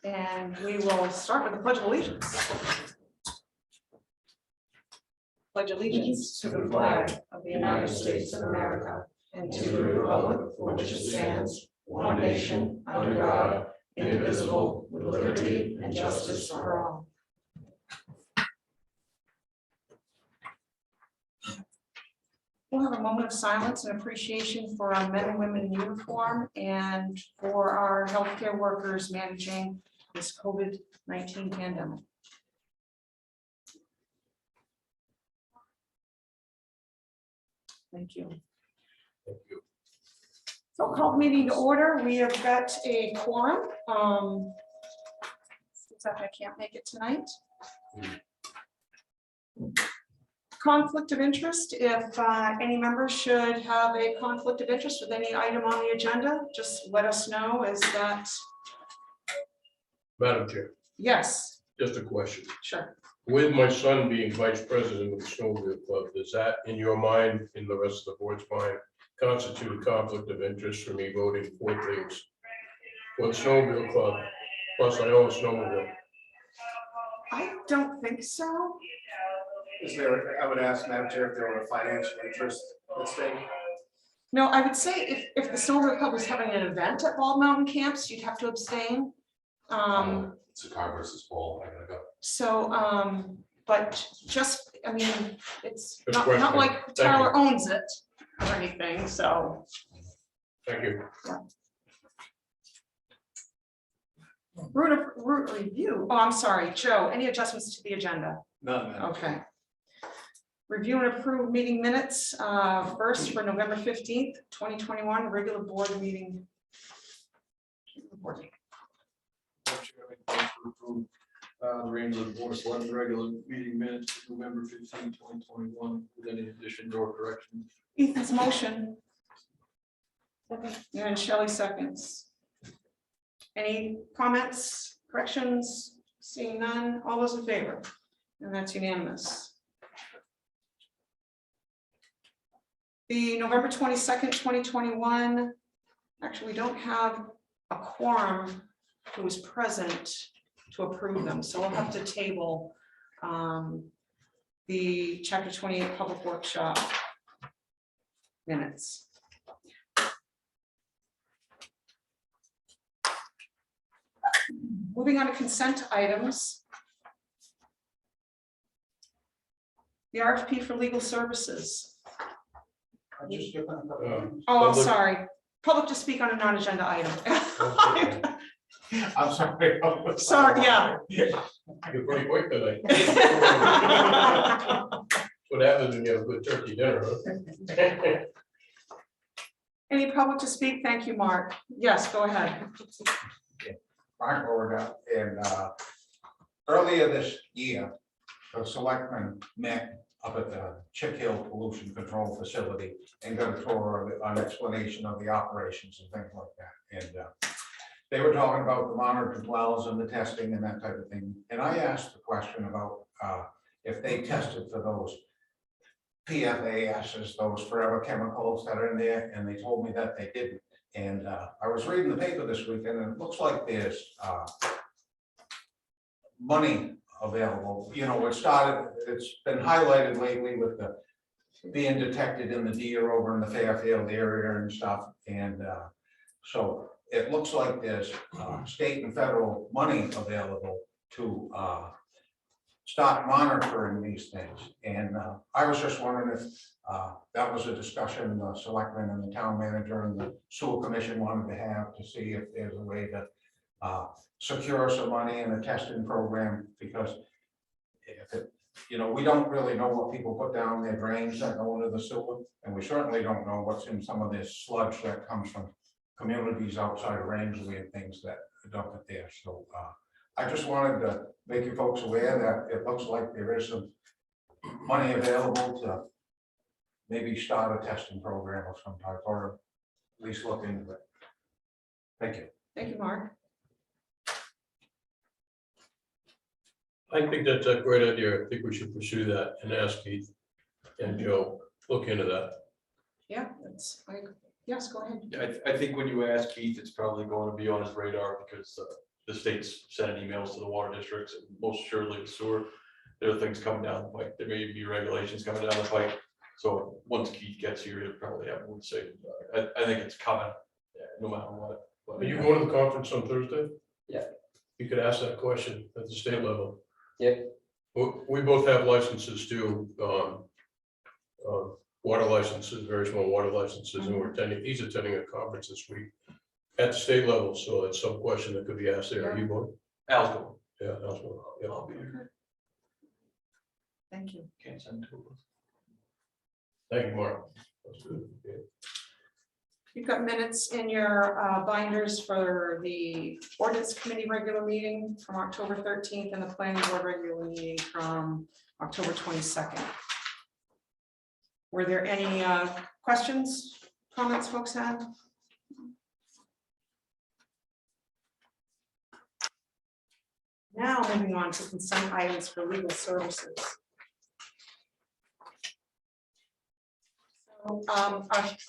And we will start with the Pledge of Allegiance. Pledge allegiance to the flag of the United States of America and to the republic for which it stands, one nation, under God, indivisible, with liberty and justice for all. We'll have a moment of silence and appreciation for our men and women in uniform and for our healthcare workers managing this COVID-19 pandemic. Thank you. Thank you. So call the meeting to order. We have got a quorum. Except I can't make it tonight. Conflict of interest. If any members should have a conflict of interest with any item on the agenda, just let us know. Is that? Madam Chair, Yes. just a question. Sure. With my son being vice president of the Snowmobile Club, does that, in your mind, in the rest of the board's mind, constitute a conflict of interest for me voting for things for the Snowmobile Club? Plus, I own a snowmobile. I don't think so. Is there, I would ask Madam Chair if there were a financial interest at stake. No, I would say if the Snowmobile Club was having an event at Bald Mountain Camps, you'd have to abstain. It's a car versus ball. I gotta go. So, but just, I mean, it's Good not question. like Thank Tyler you. owns it or anything, so. Thank you. Route review, oh, I'm sorry, Joe, any adjustments to the agenda? None, Madam Chair. Okay. Review and approve meeting minutes, first for November 15th, 2021, regular board meeting. Madam Chair, I make a motion to approve the Rangeley Board of Selectmen regular meeting minutes for November 15, 2021, with any additions or corrections. Ethan's motion. And Shelley seconds. Any comments, corrections? Seeing none, all those in favor? And that's unanimous. The November 22nd, 2021, actually, we don't have a quorum who was present to approve them, so we'll have to table the Chapter 28 public workshop minutes. Moving on to consent items. The RFP for legal services. I'm just skipping a couple of things. Oh, I'm Public- sorry. Public to speak on a non-agenda item. I'm sorry. Sorry, yeah. You're pretty quick tonight. What happens when you have a good turkey dinner, huh? Any public to speak? Thank you, Mark. Yes, go ahead. Mark Orga, and earlier this year, the selectmen met up at the Chip Hill Pollution Control Facility and got a tour of an explanation of the operations and things like that. And they were talking about the monitored wells and the testing and that type of thing. And I asked the question about if they tested for those PFASs, those forever chemicals that are in there, and they told me that they didn't. And I was reading the paper this weekend, and it looks like there's money available. You know, it's been highlighted lately with the being detected in the deer over in the Fairfield area and stuff. And so it looks like there's state and federal money available to start monitoring these things. And I was just wondering if that was a discussion the selectmen and the town manager and the sewer commission wanted to have, to see if there's a way to secure some money in a testing program, because if it, you know, we don't really know what people put down their drains that go into the sewer, and we certainly don't know what's in some of this sludge that comes from communities outside of Rangeley and things that dump it there. So I just wanted to make you folks aware that it looks like there is some money available to maybe start a testing program of some type, or at least look into it. Thank you. Thank you, Mark. I think that's a great idea. I think we should pursue that and ask Keith and Joe, look into that. Yeah, that's, yes, go ahead. Yeah, I think when you ask Keith, it's probably going to be on his radar, because the state's sending emails to the water districts, and most surely the sewer. There are things coming down the pike. There may be regulations coming down the pike. So once Keith gets here, he'll probably have more to say. I think it's coming, no matter what. Are you going to the conference on Thursday? Yeah. You could ask that question at the state level. Yeah. We both have licenses too, water licenses, very small water licenses, and we're attending, he's attending a conference this week at the state level, so it's some question that could be asked there. Are you going? Al's going. Yeah, that's one. Yeah. I'll be here. Thank you. Can't send two of us. Thank you, Mark. That's good. Yeah. You've got minutes in your binders for the ordinance committee regular meeting from October 13th and the planning board regular meeting from October 22nd. Were there any questions, comments folks had? Now moving on to consent items for legal services. So,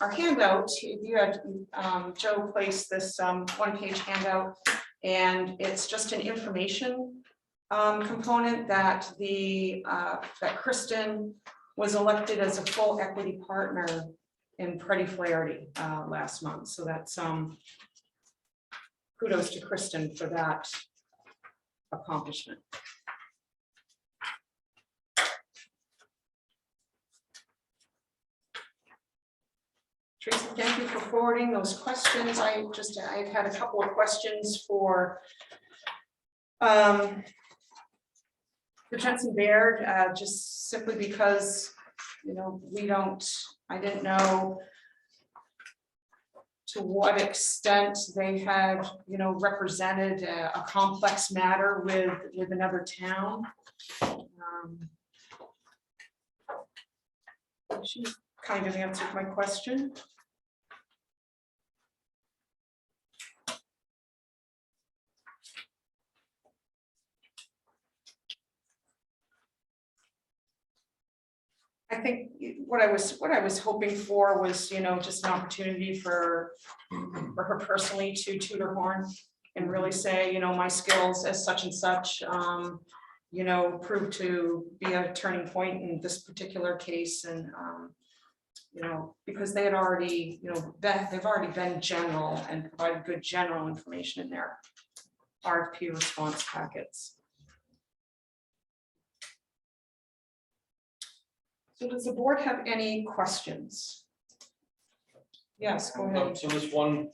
our handout, you had Joe placed this one-page handout, and it's just an information component that that Kristen was elected as a full equity partner in Freddie Flaherty last month. So that's kudos to Kristen for that accomplishment. Tracy, thank you for forwarding those questions. I've had a couple of questions for Jensen Baird, just simply because, you know, I didn't know to what extent they had, you know, represented a complex matter with another town. She kind of answered my question. I think what I was hoping for was, you know, just an opportunity for her personally to toot her horn and really say, you know, my skills as such and such, you know, proved to be a turning point in this particular case. And, you know, because they had already, you know, they've already been general and provided good general information in their RFP response packets. So does the board have any questions? Yes, go ahead. So this one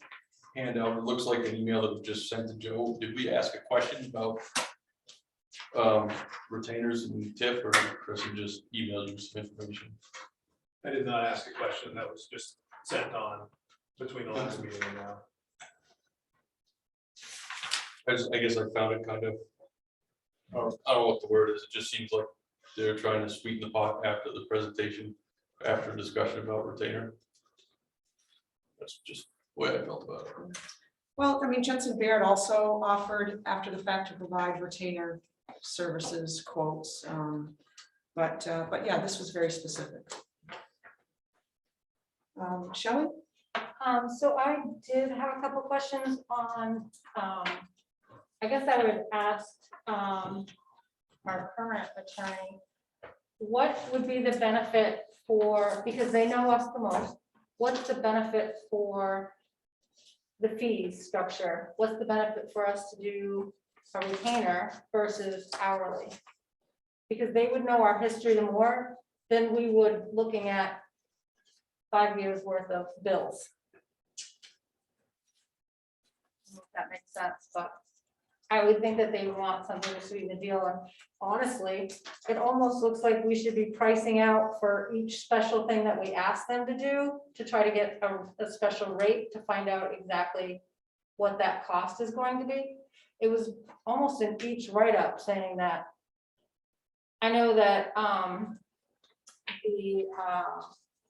handout, it looks like an email that was just sent to Joe. Did we ask a question about retainers and TIF, or did Kristen just email you some information? I did not ask a question. That was just sent on between the last meeting and now. I guess I found it kind of, I don't know what the word is. It just seems like they're trying to sweeten the pot after the presentation, after discussion about retainer. That's just the way I felt about it. Well, I mean, Jensen Baird also offered after the fact to provide retainer services quotes. But yeah, this was very specific. Shelley? So I did have a couple questions on, I guess I would ask our current attorney, what would be the benefit for, because they know us the most, what's the benefit for the fees structure? What's the benefit for us to do a retainer versus hourly? Because they would know our history the more than we would looking at 5 years worth of bills. If that makes sense, but I would think that they would want something to sweeten the deal. And honestly, it almost looks like we should be pricing out for each special thing that we ask them to do to try to get a special rate to find out exactly what that cost is going to be. It was almost in each write-up saying that. I know that the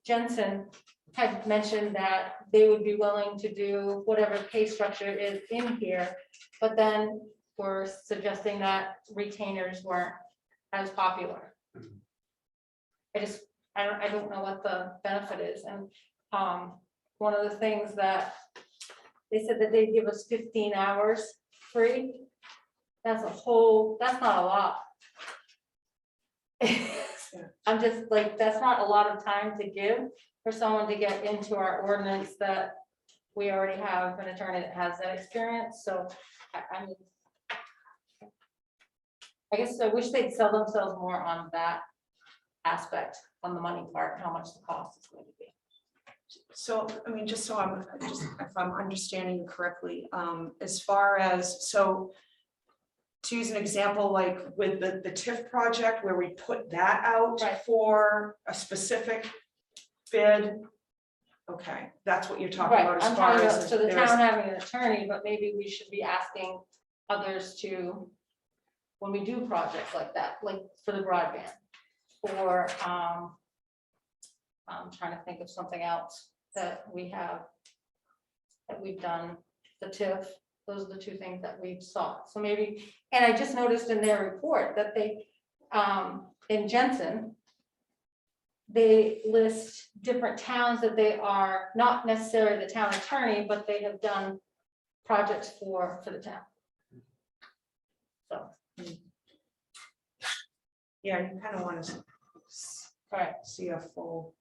Jensen had mentioned that they would be willing to do whatever case structure is in here, but then we're suggesting that retainers weren't as popular. I don't know what the benefit is. And one of the things that they said that they'd give us 15 hours free, that's not a lot. I'm just like, that's not a lot of time to give for someone to get into our ordinance that we already have an attorney that has that experience, so I mean, I guess I wish they'd sell themselves more on that aspect, on the money part, how much the cost is going to be. So, I mean, just so if I'm understanding you correctly, as far as, so to use an example, like with the TIF project where we put that out Right. for a specific bid. Okay, that's what you're talking Right, about as I'm far talking as about, so the there's- town having an attorney, but maybe we should be asking others to, when we do projects like that, like for the broadband, or, I'm trying to think of something else that we have, that we've done, the TIF, those are the two things that we've sought, so maybe, and I just noticed in their report that they, in Jensen, they list different towns that they are, not necessarily the town attorney, but they have done projects for the town. So, Yeah, you kind of want to all right, see a full.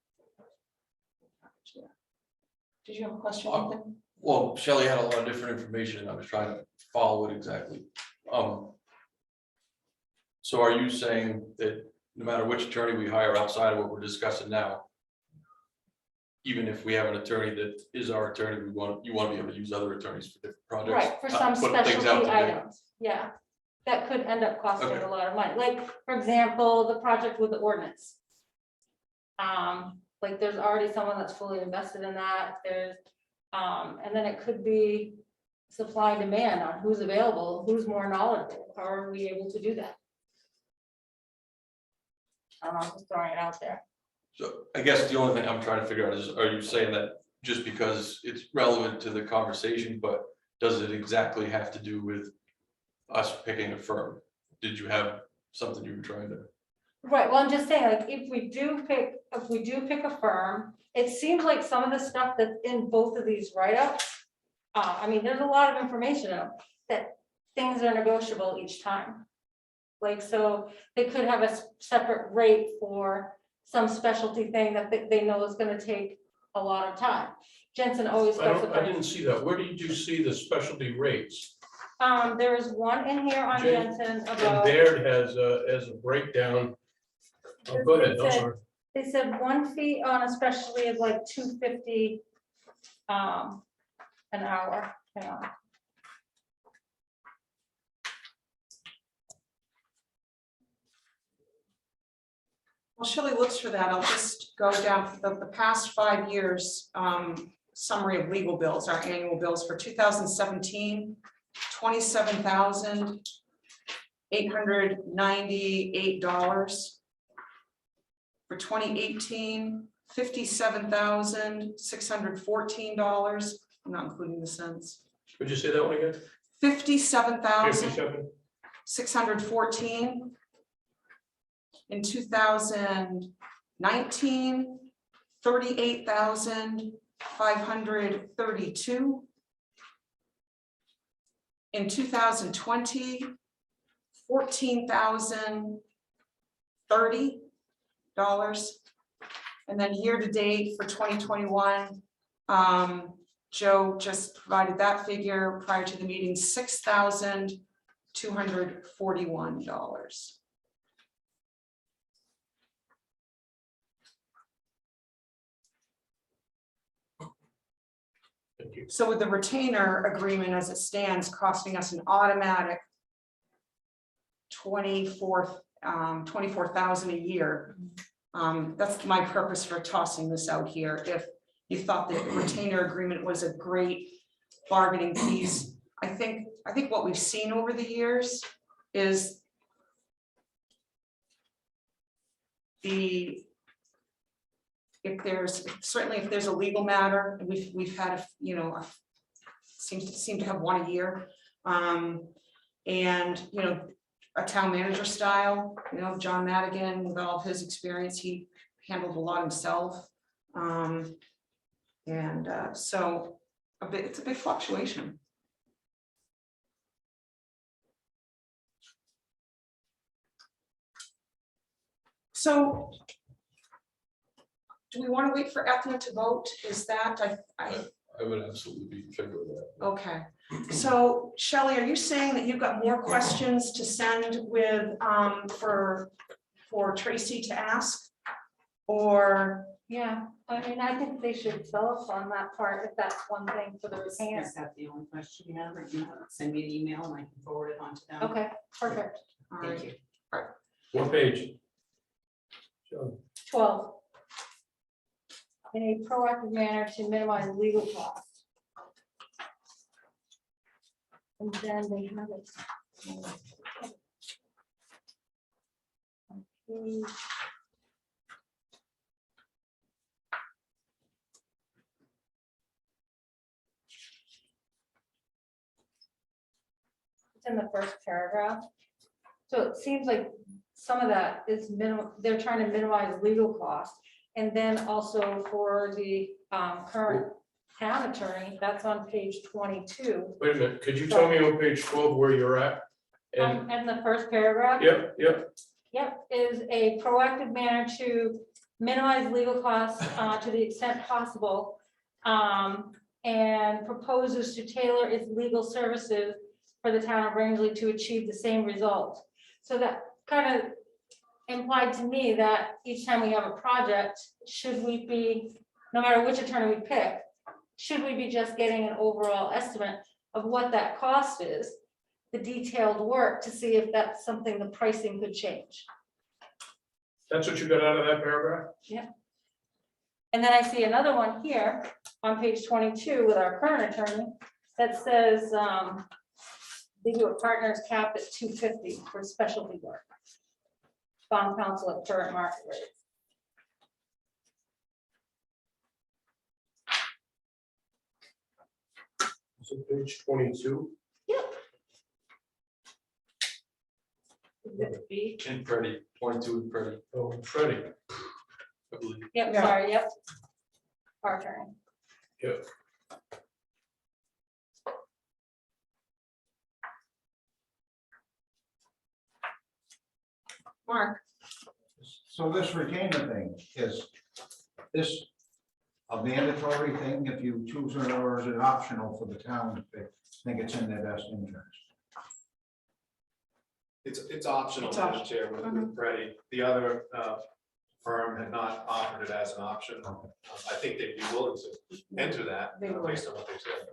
Did you have a question? Oh. Ethan? Well, Shelley had a lot of different information and I was trying to follow it exactly. So are you saying that no matter which attorney we hire outside of what we're discussing now, even if we have an attorney that is our attorney, you want to be able to use other attorneys for different projects? right, for not some put things out specialty to bid? items, yeah. That could end up costing Okay. a lot of money, like, for example, the project with the ordinance. Like, there's already someone that's fully invested in that, there's, and then it could be supply and demand on who's available, who's more knowledgeable, how are we able to do that? I don't know, I'm just throwing it out there. So I guess the only thing I'm trying to figure out is, are you saying that just because it's relevant to the conversation, but does it exactly have to do with us picking a firm? Did you have something you were trying to? Right, well, I'm just saying, like, if we do pick a firm, it seems like some of the stuff that's in both of these write-ups, I mean, there's a lot of information in them, that things are negotiable each time. Like, so they could have a separate rate for some specialty thing that they know is gonna take a lot of time. Jensen always I specifies. didn't see that. Where did you see the specialty rates? There is one in here on Jen- Jensen And about, there it has a breakdown. Oh, go ahead, I'm sorry. they said one fee on a specialty is like $250 an hour. Hang on. While Shelley looks for that, I'll just go down the past 5 years, summary of legal bills, our annual bills for 2017, $27,898. For 2018, $57,614. I'm not including the cents. Would you say that one again? 57,614. 57? In 2019, 38,532. In 2020, $14,030. And then year to date for 2021, Joe just provided that figure prior to the meeting, $6,241. Thank you. So with the retainer agreement as it stands, costing us an automatic 24,000 a year. That's my purpose for tossing this out here. If you thought the retainer agreement was a great bargaining piece, I think what we've seen over the years is if there's a legal matter, and we've had seem to have one a year, and a town manager style, John Madigan, with all of his experience, he handled a lot himself, so it's a big fluctuation. So do we want to wait for Ethna to vote? Is that, I would absolutely be in favor of that. okay. So Shelley, are you saying that you've got more questions to send with, for Tracy to ask? Or, Yeah, I mean, I think they should sell us on that part, if that's one thing for the retainer. Is that the only question you have, or you have, send me an email and I can forward it on to them? Okay, perfect. all right, Thank you. What page? 12. In a proactive manner to minimize legal costs. And then they have it. Okay. It's in the first paragraph. So it seems like some of that is minimum, they're trying to minimize legal costs. And then also for the current town attorney, that's on page 22. Wait a minute, could you tell me on page 12 where you're at? And, And the first paragraph. yep, Yep, is a proactive manner to minimize legal costs to the extent possible. And proposes to tailor its legal services for the town of Rangeley to achieve the same result. So that kind of implied to me that each time we have a project, should we be, no matter which attorney we pick, should we be just getting an overall estimate of what that cost is, the detailed work, to see if that's something the pricing could change. that's what you got out of that paragraph? And then I see another one here on page 22 with our current attorney that says legal partners capped at $250 for specialty work. Bond counsel at current market rates. So page 22, Exhibit B. And Freddie, 22 and Freddie, oh, and Freddie, I believe. Yep, Yeah. sorry, yep. Our attorney. yep. Mark, So this retainer thing, is this a mandatory thing if you choose it, or is it optional for the town if they think it's in their best interest? It's optional, It's Madam optional. Chair, with Freddie. The other firm had not offered it as an option. I think they'd be willing to enter that They would. based on what they said.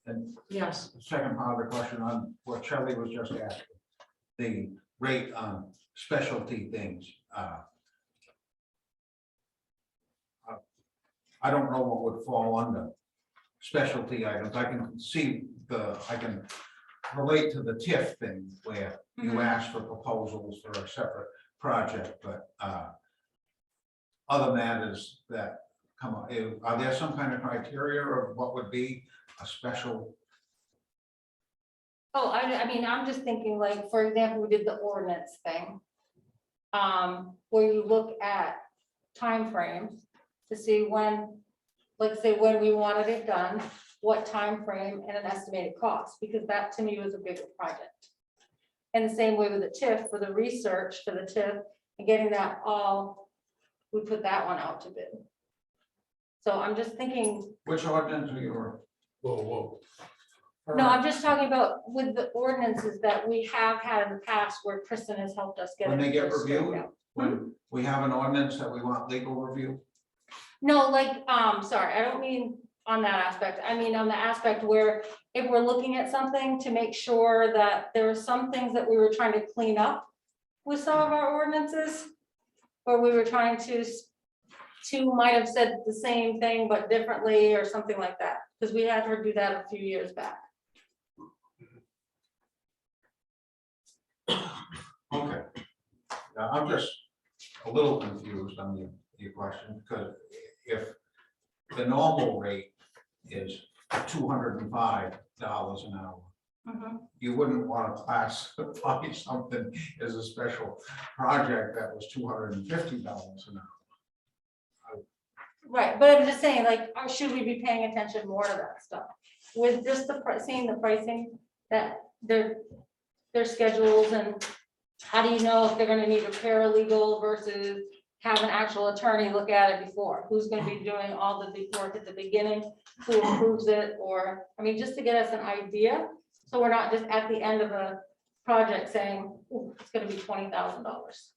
And yes, the second part of the question on what Shelley was just asking, the rate on specialty things. I don't know what would fall under specialty items. I can see I can relate to the TIF thing where you Mhm. ask for proposals for a separate project, but other matters that come up, are there some kind of criteria of what would be a special? Oh, I mean, I'm just thinking like, for example, we did the ordinance thing. Where you look at timeframes to see when, let's say when we wanted it done, what time frame and an estimated cost, because that to me was a bigger project. And the same way with the TIF, for the research for the TIF and getting that all, we put that one out to bid. So I'm just thinking, Which ordinance are you? Whoa. no, I'm just talking about with the ordinances that we have had in the past where Kristen has helped us get. When they it get straightened reviewed? out. When we have an ordinance that we want legal review? No, like, sorry, I don't mean on that aspect. I mean, on the aspect where if we're looking at something to make sure that there are some things that we were trying to clean up with some of our ordinances, where we were trying to might have said the same thing but differently or something like that, because we had her do that a few years back. Okay. Now, I'm just a little confused on your question, because if the normal rate is $205 an hour, you wouldn't want to classify something as a special project that was $250 an hour. Right, but I'm just saying, like, should we be paying attention more to that stuff? With just seeing the pricing that their schedules and how do you know if they're gonna need a paralegal versus have an actual attorney look at it before? Who's gonna be doing all the work at the beginning? Who approves it? Or, I mean, just to get us an idea, so we're not just at the end of a project saying, "Ooh, it's gonna be $20,000.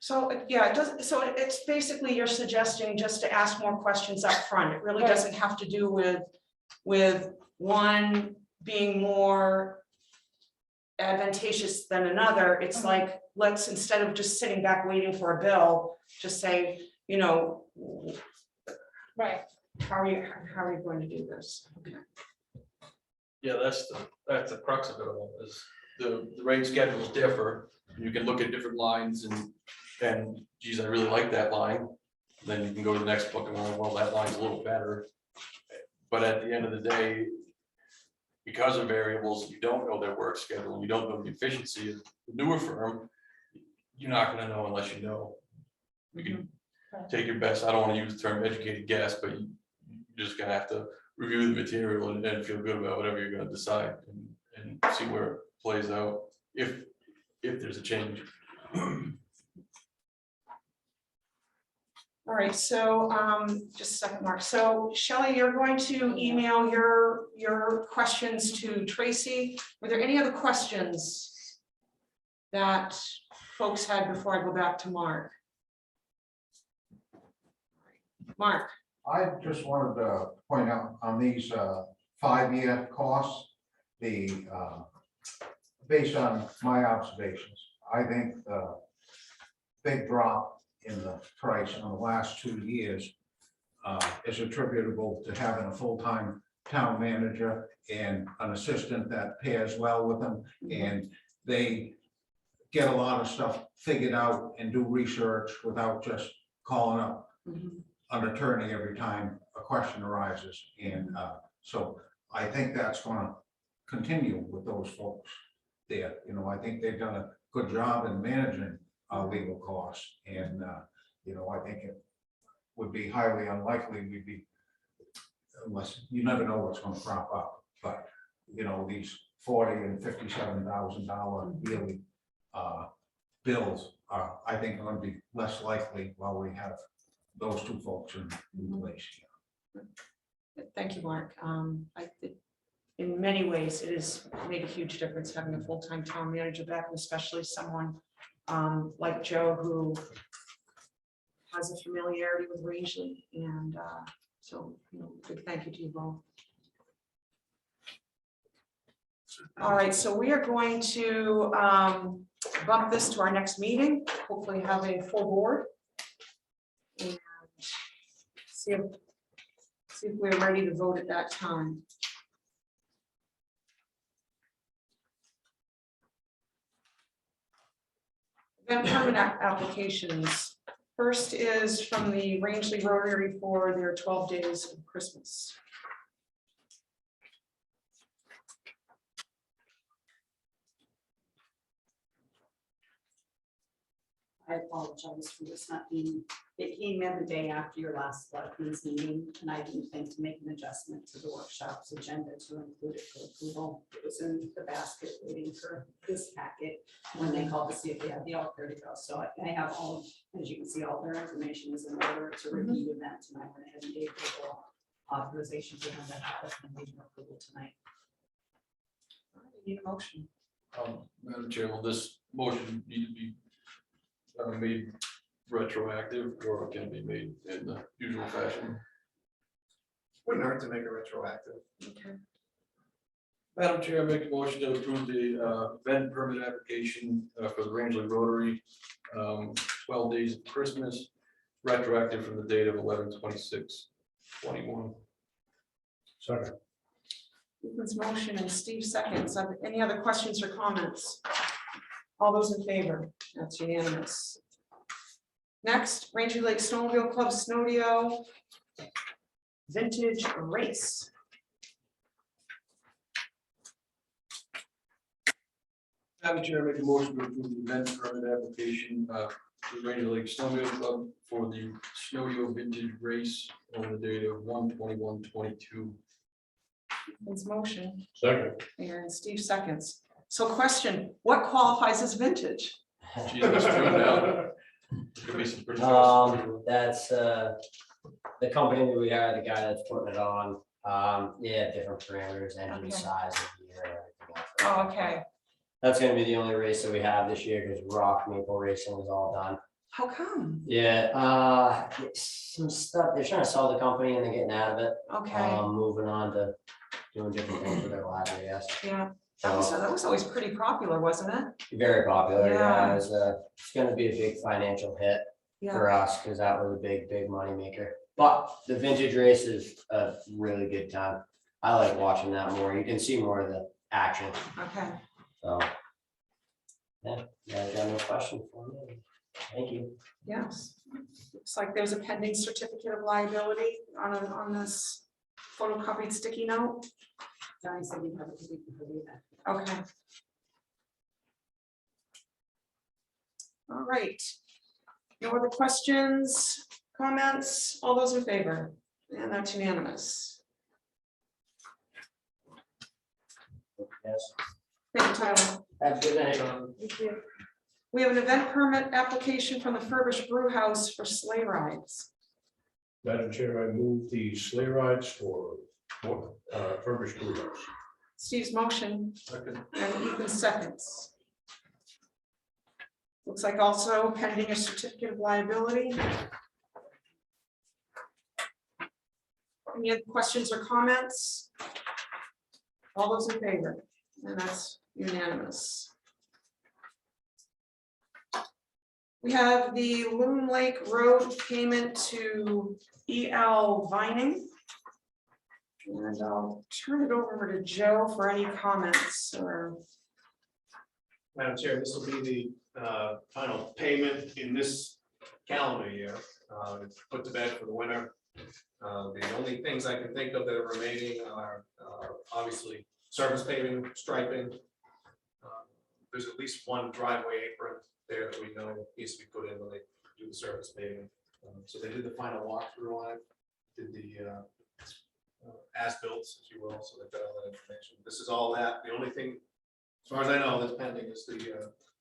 So, yeah, it does, so it's basically you're suggesting just to ask more questions up front. It really Right. doesn't have to do with one being more advantageous than another. It's like, let's, instead of just sitting back waiting for a bill, just say, you know, Right. how are you going to do this? Okay. Yeah, that's the crux of it all, is the rate schedules differ. You can look at different lines and geez, I really like that line. Then you can go to the next book and well, that line's a little better. But at the end of the day, because of variables, you don't know their work schedule, and you don't know the efficiency of the newer firm, you're not gonna know unless you know. You can take your best, I don't wanna use the term educated guess, but you're just gonna have to review the material and then feel good about whatever you're gonna decide and see where it plays out, if there's a change. All right, so just a second, Mark. So Shelley, you're going to email your questions to Tracy. Were there any other questions that folks had before I go back to Mark? Mark, I just wanted to point out on these 5-year costs, based on my observations, I think the big drop in the price in the last 2 years is attributable to having a full-time town manager and an assistant that pairs well with them, and they get a lot of stuff figured out and do research without just calling up an attorney every time a question arises. And so I think that's going to continue with those folks there. You know, I think they've done a good job in managing legal costs, and you know, I think it would be highly unlikely we'd be, unless you never know what's going to crop up, but you know, these $40,000 and $57,000 yearly bills are, I think, going to be less likely while we have those two folks in place. thank you, Mark. In many ways, it has made a huge difference having a full-time town manager back, and especially someone like Joe, who has a familiarity with Rangeley, and so, you know, big thank you to you both. All right, so we are going to bump this to our next meeting, hopefully have a full board, and see if we're ready to vote at that time. Event permit applications. First is from the Rangeley Rotary for their 12 days of Christmas. I apologize for this not being, it came in the day after your last selectmen's meeting, and I didn't think to make an adjustment to the workshop's agenda to include it for approval. It was in the basket waiting for this packet when they called to see if they had the all clear to go. So I have all, as you can see, all their information is in order to review that tonight. When I had the approval authorization to have that happen and leave approval tonight. I need a motion. Madam Chair, will this motion need to be made retroactive, or can it be made in the usual fashion? Wouldn't hurt to make it retroactive. Okay. Madam Chair, I make a motion to approve the event permit application for the Rangeley Rotary, 12 days of Christmas, retroactive from the date of 11/26/21. Second. Ethan's motion and Steve seconds. Any other questions or comments? All those in favor? That's unanimous. Next, Rangeley Lake Snowmobile Club Snowdeo Vintage Race. Madam Chair, I make a motion to approve the event permit application for the Rangeley Lake Snowmobile Club for the Snowdeo Vintage Race on the date of 1/21/22. Ethan's motion Second. and Steve seconds. So question, what qualifies as vintage? Geez, it's true now. Could be some pretty fast. That's the company that we hired, the guy that's putting it on. Yeah, different parameters, engine Okay. size, and gear, and everything else. Oh, okay. That's gonna be the only race that we have this year because rock maple racing is all done. How come? Yeah, some stuff, they're trying to sell the company and they're getting out of it. Okay, Moving on to doing different things with their lives, I guess. yeah, So, that was always pretty popular, wasn't it? very popular, Yeah. yeah, it's gonna be a big financial hit Yeah, for us, because that was a big money maker. But the vintage race is a really good time. I like watching that more. You can see more of the action, okay. so. Yeah, I got no question for me. Thank you. Yes. Looks like there's a pending certificate of liability on this photocopied sticky note. Johnny said you have to believe that. Okay. All right. No other questions, comments? All those in favor? And that's unanimous. Yes. Thank you, Tyler. Have a good night. We have an event permit application from the Furbished Brew House for sleigh rides. Madam Chair, I move the sleigh rides for Furbished Brew House. Steve's motion Second. and Ethan seconds. Looks like also pending a certificate of liability. Any other questions or comments? All those in favor? And that's unanimous. We have the Loon Lake Road payment to EL Vining. And I'll turn it over to Joe for any comments or. Madam Chair, this will be the final payment in this calendar year. It's put to bed for the winter. The only things I can think of that are remaining are obviously surface paving, striping. There's at least one driveway apron there that we know needs to be put in when they do the surface paving. So they did the final walkthrough on it, did the as-built, if you will, so they've got all that information. This is all that. The only thing, as far as I know, that's pending is the,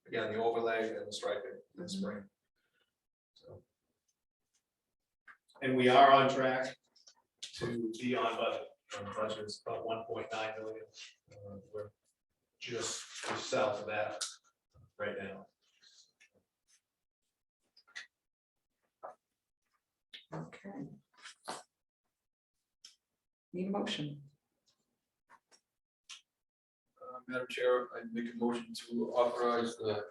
again, the overlay and the striping in the spring. So. And we are on track to be on budget. The budget is about 1.9 million. We're just south of that right now. Okay. Need a motion. Madam Chair, I make a motion to authorize the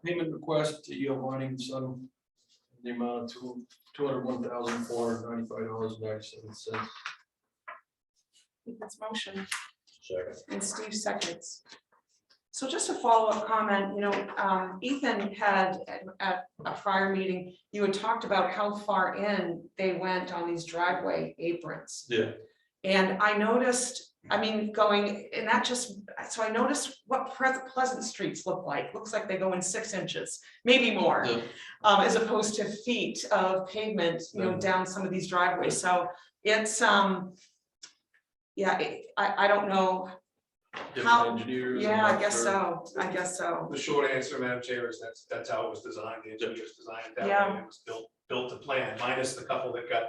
payment request to EL Mining and Son in the amount of $201,495.97. Ethan's motion Second. and Steve seconds. So just a follow-up comment, Ethan had at a prior meeting, you had talked about how far in they went on these driveway aprons. Yeah. And I noticed, going, and that just, so I noticed what Pleasant Streets look like. Looks like they go in 6 inches, maybe more, Yeah. As opposed to feet of pavement, down some of these driveways. So it's, yeah, I don't know. Different engineers. Yeah, I'm I not guess sure. so. I guess so. The short answer, Madam Chair, is that's how it was designed. The engineers designed it that Yeah. way. It was built to plan, minus the couple that got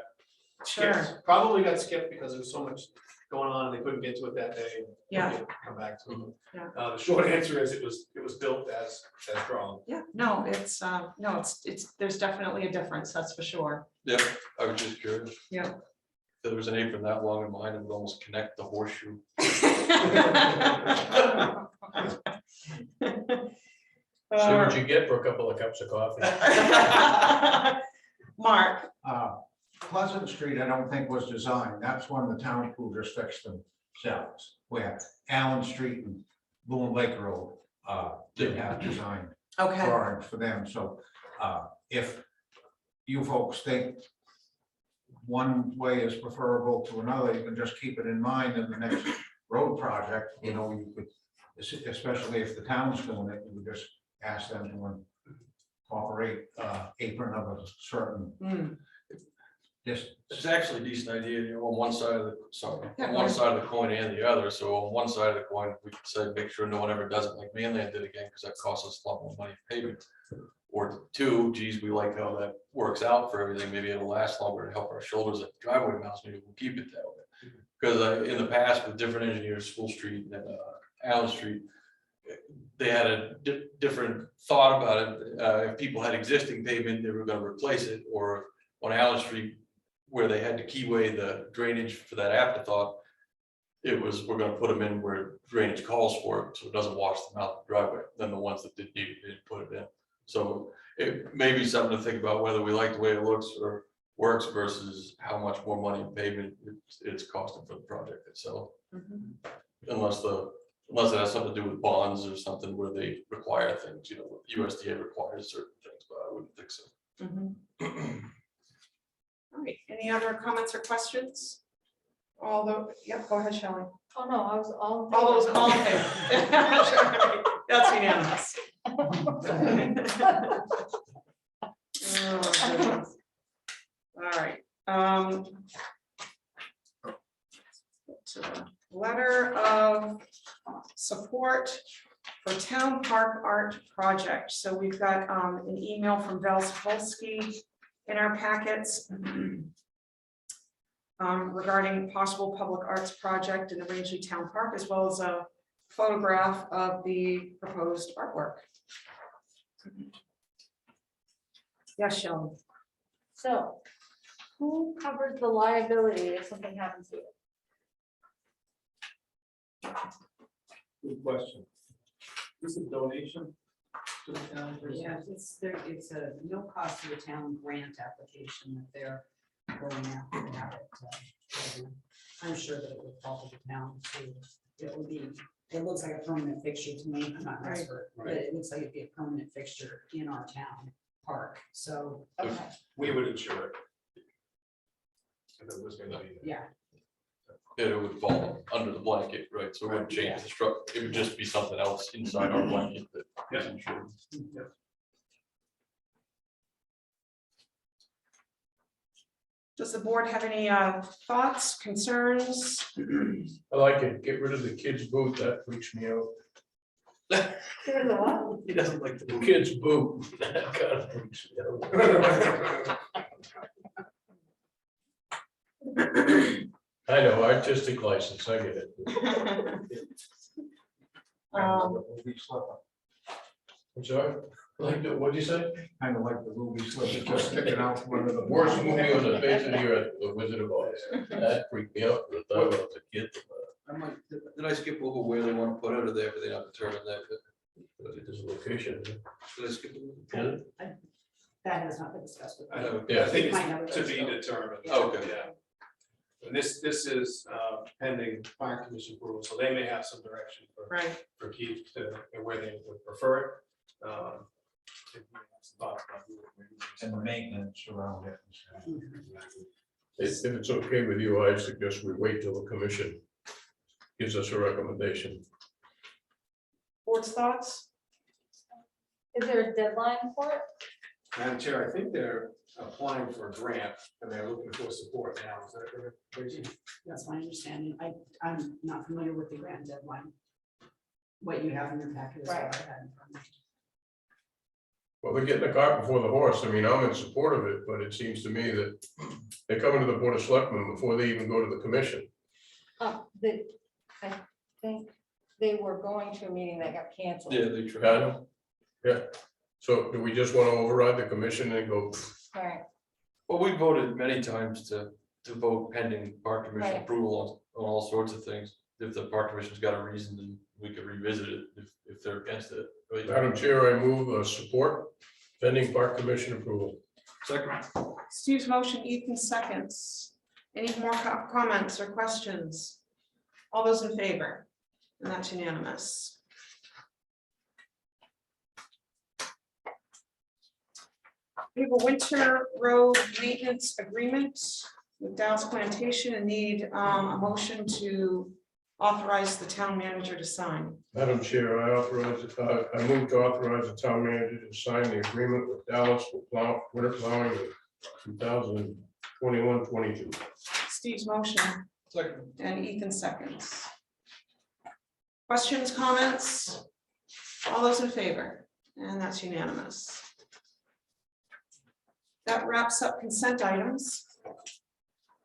Sure. skipped. Probably got skipped because there was so much going on and they couldn't get to it that day. and Yeah. Come back to it. Yeah. The short answer is it was built as drawn. Yeah, no, it's there's definitely a difference, that's for sure. Yeah, I was just curious. Yeah. If there was an apron that long in mine, it would almost connect the horseshoe. See what you get for a couple of cups of coffee. Mark, Pleasant Street, I don't think was designed. That's when the town crew just fixed themselves. Where Allen Street and Loon Lake Road did have design okay, drawings for them. So if you folks think one way is preferable to another, you can just keep it in mind in the next road project. You could, especially if the town's doing it, you would just ask them to incorporate apron of a certain. Just, It's actually a decent idea, you know, on one side of the, sorry, Yeah, on go one ahead. side of the coin and the other, so on one side of the coin, we could say, make sure no one ever does it like Mainland did again, because that costs us a lot more money in payment. Or two, geez, we like how that works out for everything, maybe it'll last longer and help our shoulders at the driveway mounts, maybe we'll keep it that way. Because in the past, with different engineers, School Street and Allen Street, they had a different thought about it. If people had existing pavement, they were gonna replace it, or on Allen Street, where they had to keyway the drainage for that afterthought, it was, we're gonna put them in where drainage calls for it, so it doesn't wash them out the driveway, then the ones that didn't need it, didn't put it in. So it may be something to think about, whether we like the way it looks or works versus how much more money in pavement it's costing for the project itself. Unless it has something to do with bonds or something where they require things, you know, USDA requires certain things, but I wouldn't think so. All right, any other comments or questions? Yep, go ahead, Shelley. Oh, no, I was all. All those, all in favor? That's unanimous. Oh, goodness. All right. To the letter of support for Town Park Art Project. So we've got an email from Val Sapolsky in our packets regarding possible public arts project in the Rangeley Town Park, as well as a photograph of the proposed artwork. Yes, Shelley. So, who covers the liability if something happens to it? Good question. This is a donation to the town? Yeah, it's a no cost to the town grant application that they're going after to have it. I'm sure that it would fall to the town too. It would be, it looks like a permanent fixture to me. I'm not an expert, but it looks like it'd be a permanent fixture in our town park. So, okay, We would insure it. If it was gonna be. yeah. It would fall under the blanket, right? So it wouldn't change the structure. It would just be something else inside our blanket that is insured. Does the board have any thoughts, concerns? I like it, get rid of the kid's boot, that freaks me out. There's a what? He doesn't like The kid's boot, that kind of freaks me out. I know, artistic license, I get it. ruby slipper, I'm sorry, like, what'd you say? kind of like the ruby slipper just sticking out from under the. Worst movie on the face of the earth, The Wizard of Oz. That freaked me out, I thought I was a kid. I might, did I skip over where they want to put it, or they have not determined that? There's a location. Did I skip over? Yeah. That has not been discussed with. I know, Yeah. I think Might have it's it to be still. determined. Okay. Yeah. And this is pending fire commission approval, so they may have some direction Right. for Keith to where they would prefer it. If you have some thoughts about it. And the maintenance around it. If it's okay with you, I suggest we wait till the commission gives us a recommendation. Board's thoughts? Is there a deadline for it? Madam Chair, I think they're applying for a grant and they're looking for support now. Is that correct, Tracy? That's my understanding. I'm not familiar with the grant deadline. What you have in your packet is what I had in front of me. Well, they're getting the cart before the horse. I mean, I'm in support of it, but it seems to me that they're coming to the Board of Selectmen before they even go to the commission. I think they were going to a meeting that got canceled. Yeah, they I tried. know. Yeah. So do we just want to override the commission and go, All right, Well, we voted many times to vote pending park commission Right. approval on all sorts of things. If the park commission's got a reason, then we could revisit it if they're against it. Right? Madam Chair, I move support pending park commission approval. Second. Steve's motion, Ethan seconds. Any more comments or questions? All those in favor? And that's unanimous. We have a winter road maintenance agreement with Dow's Plantation and need a motion to authorize the town manager to sign. Madam Chair, I move to authorize the town manager to sign the agreement with Dallas for winter plowing in 21-22. Steve's motion Second. and Ethan seconds. Questions, comments? All those in favor? And that's unanimous. That wraps up consent items.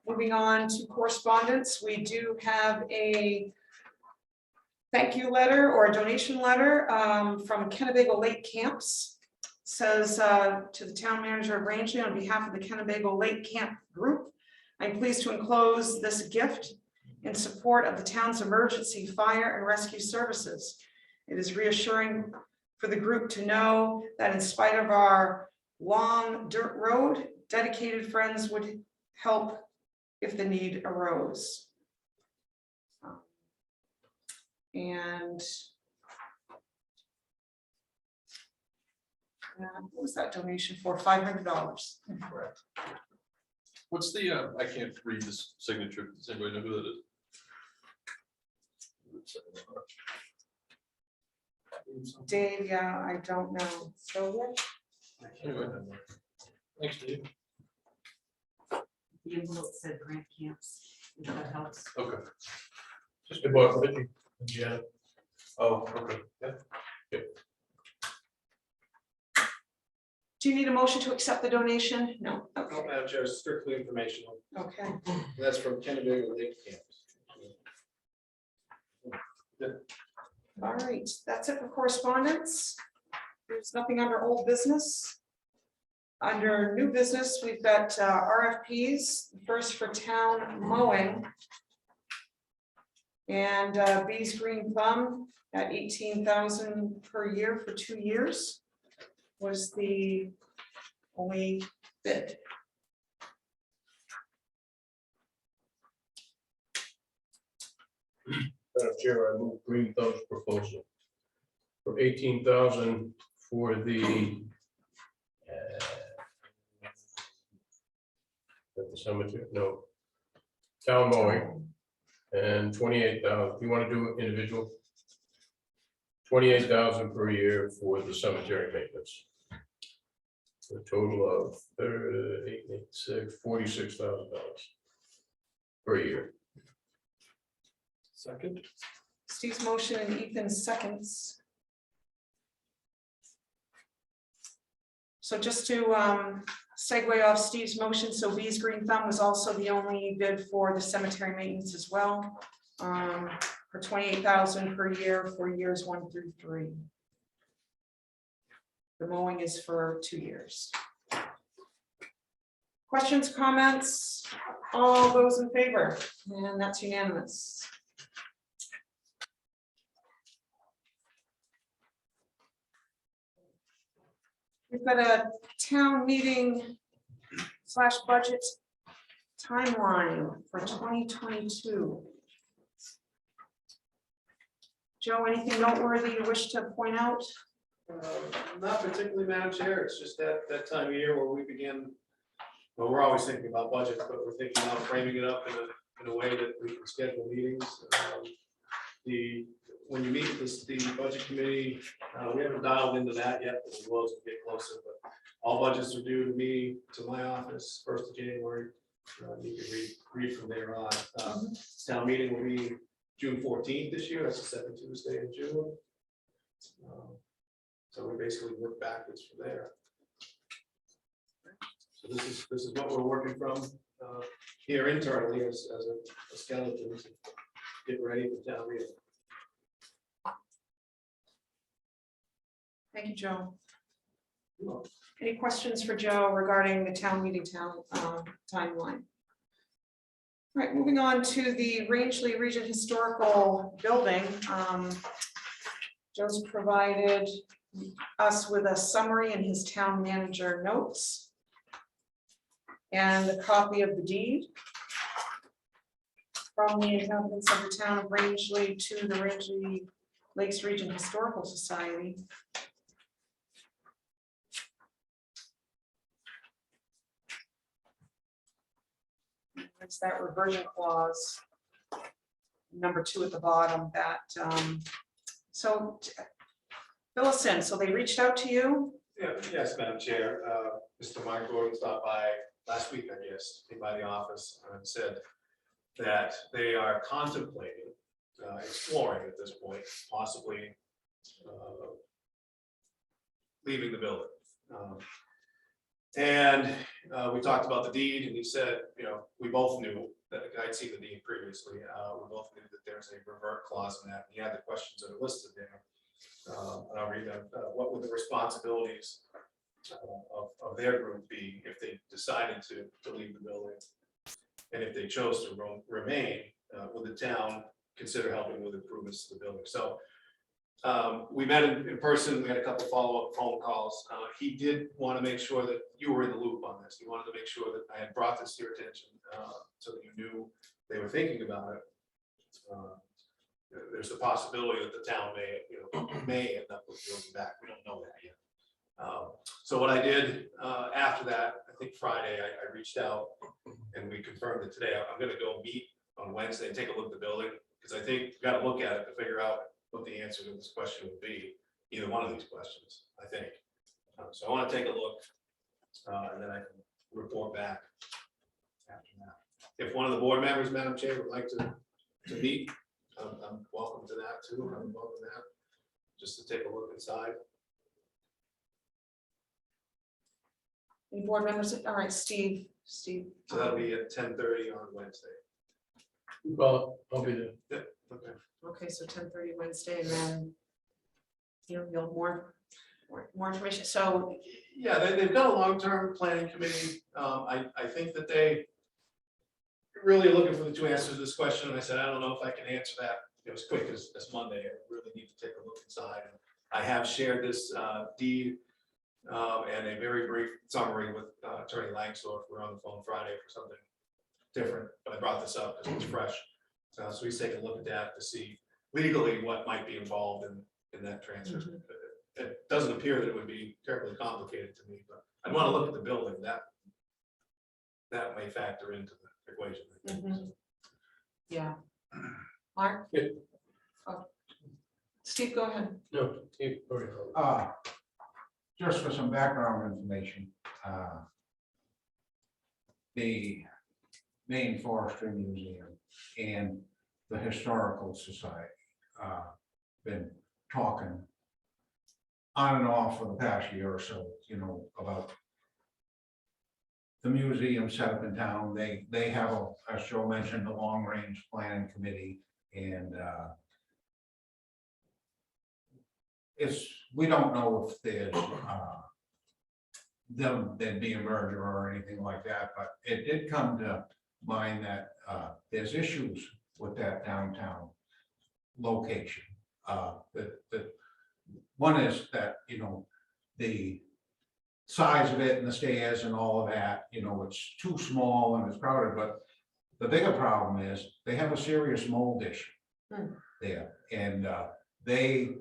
Moving on to correspondence, we do have a thank you letter or a donation letter from Kennebago Lake Camps. Says to the town manager of Rangeley, on behalf of the Kennebago Lake Camp Group, I'm pleased to enclose this gift in support of the town's emergency fire and rescue services. It is reassuring for the group to know that in spite of our long dirt road, dedicated friends would help if the need arose. And what was that donation for? $500. Correct. What's the, I can't read this signature. Does anybody know who that is? Dave, yeah, I don't know. So Anyway. Thanks, Dave. The envelope said grant camps, if that helps. Okay. Just about 50. Yeah. Oh, okay. Yeah. do you need a motion to accept the donation? No. No, Okay. Madam Chair, it's strictly informational. Okay. That's from Kennebago Lake Camps. All right. That's it for correspondence. There's nothing under old business. Under new business, we've got RFPs. First for town mowing. And Bees Green Thumb at $18,000 per year for 2 years was the only bid. Madam Chair, I move Green Thumb's proposal for $18,000 for the at the cemetery, no, town mowing, and 28,000. You want to do it individual? 28,000 per year for the cemetery maintenance. A total of $46,000 per year. Second. Steve's motion and Ethan's seconds. So just to segue off Steve's motion, so Bees Green Thumb was also the only bid for the cemetery maintenance as well, for $28,000 per year for years 1 through 3. The mowing is for 2 years. Questions, comments? All those in favor? And that's unanimous. We've got a town meeting / budget timeline for 2022. Joe, anything noteworthy you wish to point out? Not particularly, Madam Chair, it's just that time of year where we begin, well, we're always thinking about budgets, but we're thinking about framing it up in a way that we can schedule meetings. When you meet with the budget committee, we haven't dialed into that yet, but we will as we get closer, but all budgets are due to me, to my office, 1st of January. You can read from there on. Town meeting will be June 14th this year, that's the second Tuesday in June. So we basically work backwards from there. So this is what we're working from here internally as a skeleton to get ready for town meeting. Thank you, Joe. Any questions for Joe regarding the town meeting timeline? All right, moving on to the Rangeley Region Historical Building. Joe's provided us with a summary in his town manager notes and a copy of the deed from the inhabitants of the town of Rangeley to the Rangeley Lakes Region Historical Society. It's that reversion clause, number 2 at the bottom, that, so fill us in. So they reached out to you? Yeah, yes, Madam Chair. Mr. Mark Gordon stopped by last week, I guess, came by the office and said that they are contemplating, exploring at this point, possibly leaving the building. And we talked about the deed, and he said, you know, we both knew that I'd seen the deed previously. We both knew that there's a revert clause in that. He had the questions that are listed there. And I'll read them. What would the responsibilities of their group be if they decided to leave the building? And if they chose to remain, would the town consider helping with improvements to the building? So we met in person. We had a couple follow-up phone calls. He did want to make sure that you were in the loop on this. He wanted to make sure that I had brought this to your attention so that you knew they were thinking about it. There's the possibility that the town may end up with building back. We don't know that yet. So what I did after that, I think Friday, I reached out and we confirmed it today. I'm going to go meet on Wednesday and take a look at the building, because I think we've got to look at it to figure out what the answer to this question would be, either one of these questions, I think. So I want to take a look and then I can report back after that. If one of the board members, Madam Chair, would like to meet, I'm welcome to that too. I'm welcome to that, just to take a look inside. Any board members? All right, Steve. So that'll be at 10:30 on Wednesday. Well, I'll be there. Yeah, okay. Okay, so 10:30 Wednesday, and then you'll have more information. So Yeah, they've got a long-term planning committee. I think that they really are looking for the two answers to this question. And I said, I don't know if I can answer that as quick as Monday. I really need to take a look inside. And I have shared this deed and a very brief summary with Attorney Langsdorff. We're on the phone Friday for something different, but I brought this up because it's fresh. So he's taking a look at that to see legally what might be involved in that transfer. It doesn't appear that it would be terribly complicated to me, but I'd want to look at the building. That may factor into the equation. I think. yeah, Mark. Yeah. Oh. Steve, go ahead. No, Steve, sorry. Just for some background information, the Maine Forestry Museum and the Historical Society been talking on and off for the past year or so, you know, about the museum set up in town. They have, as Joe mentioned, a long-range planning committee, and we don't know if there's there'd be a merger or anything like that, but it did come to mind that there's issues with that downtown location. The one is that, you know, the size of it and the stairs and all of that, you know, it's too small and it's crowded, but the bigger problem is they have a serious mold issue there. And they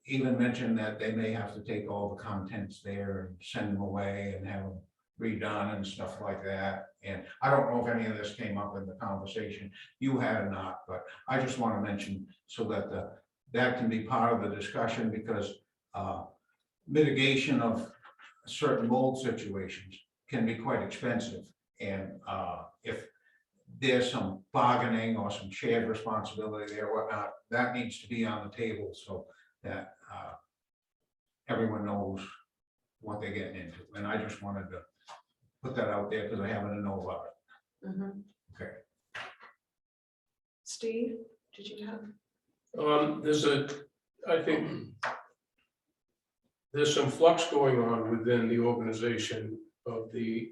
even mentioned that they may have to take all the contents there and send them away and have them redone and stuff like that. And I don't know if any of this came up in the conversation you had or not, but I just want to mention so that that can be part of the discussion, because mitigation of certain mold situations can be quite expensive. And if there's some bargaining or some shared responsibility there or whatnot, that needs to be on the table so that everyone knows what they're getting into. And I just wanted to put that out there because I happen to know about it. Okay. Steve, did you have? I think there's some flux going on within the organization of the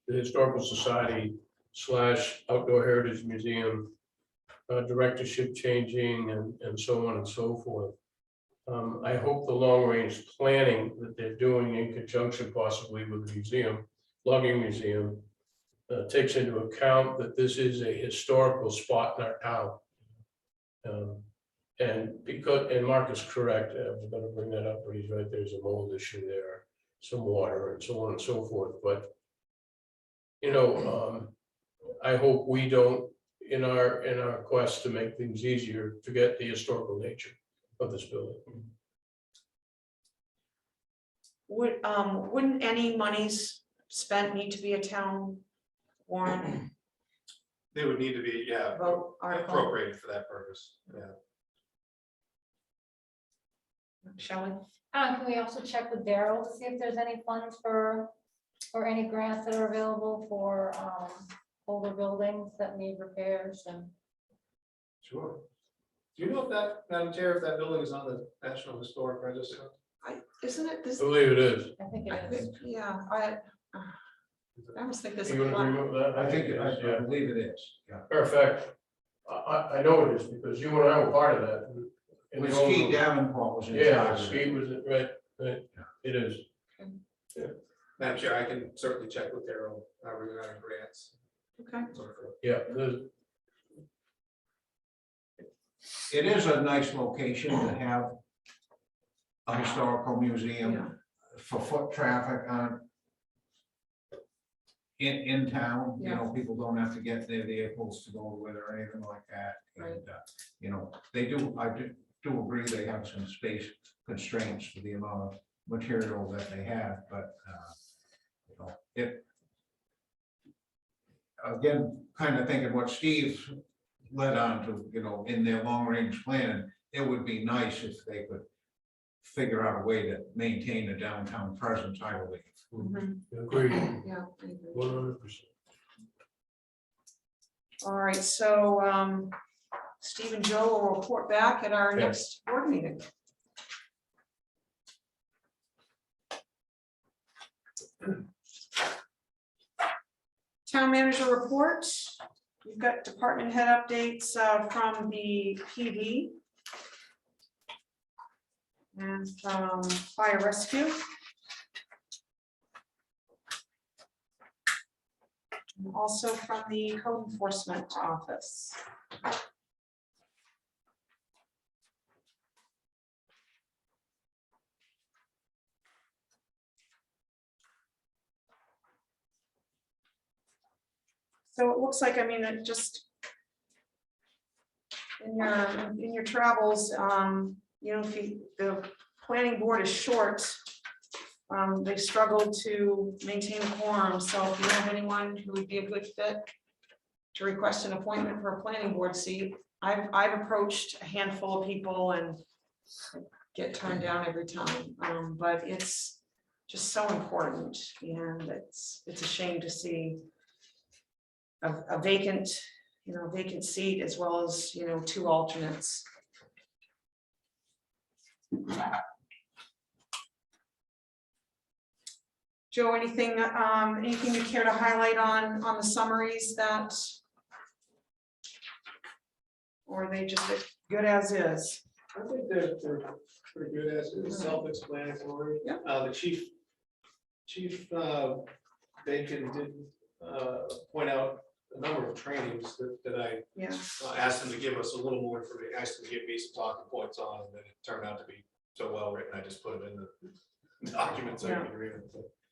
Historical Society / Outdoor Heritage Museum, directorship changing and so on and so forth. I hope the long-range planning that they're doing in conjunction possibly with the museum, logging museum, takes into account that this is a historical spot in our town. And Mark is correct, I was going to bring that up, but he's right, there's a mold issue there, some water and so on and so forth, but you know, I hope we don't, in our quest to make things easier, forget the historical nature of this building. Wouldn't any monies spent need to be a town warrant They would need to be, yeah, vote article? appropriated for that purpose, yeah. Shall we? Can we also check with Daryl to see if there's any funds for, or any grants that are available for older buildings that need repairs and? Sure. Do you know if that, Madam Chair, if that building is on the National Historic Register? Isn't it I this? believe it is. I think I it is. think, yeah, I almost think this. You in agreement with that? I think, it is, I believe it is, yeah. Matter of fact, I know it is because you and I were part of that. in the With old- Skeet Davenport was in Yeah, charge of it. Skeet was, right, it is. Madam Chair, I can certainly check with Daryl regarding grants. Okay. Yeah, there's, It is a nice location to have a historical museum Yeah. for foot traffic on in town, you know, people don't have to get their vehicles to go with or anything like that. And, you know, they do, I do agree they have some space constraints for the amount of material that they have, but, you know, it, again, kind of thinking what Steve led on to, you know, in their long-range plan, it would be nice if they could figure out a way to maintain a downtown presence, I believe. agreed, Yeah. I agree. 100%. All right, so Steve and Joe will report back at our Yeah. next board meeting. Town manager report. We've got department head updates from the PD and from fire rescue. And also from the code enforcement office. So it looks like, I mean, it just in your travels, you know, if the planning board is short, they struggle to maintain a quorum. So if you have anyone who would be a good fit to request an appointment for a planning board seat, I've approached a handful of people and get turned down every time. But it's just so important, and it's a shame to see a vacant, you know, vacant seat as well as, you know, 2 alternates. Joe, anything you care to highlight on the summaries that, or are they just as good as is? I think they're pretty good as it's self-explanatory. Yeah. The chief Bacon did point out a number of trainings that I Yeah, asked him to give us a little more information, asked him to give me some talking points on, and then it turned out to be so well written, I just put them in the documents. I can read them.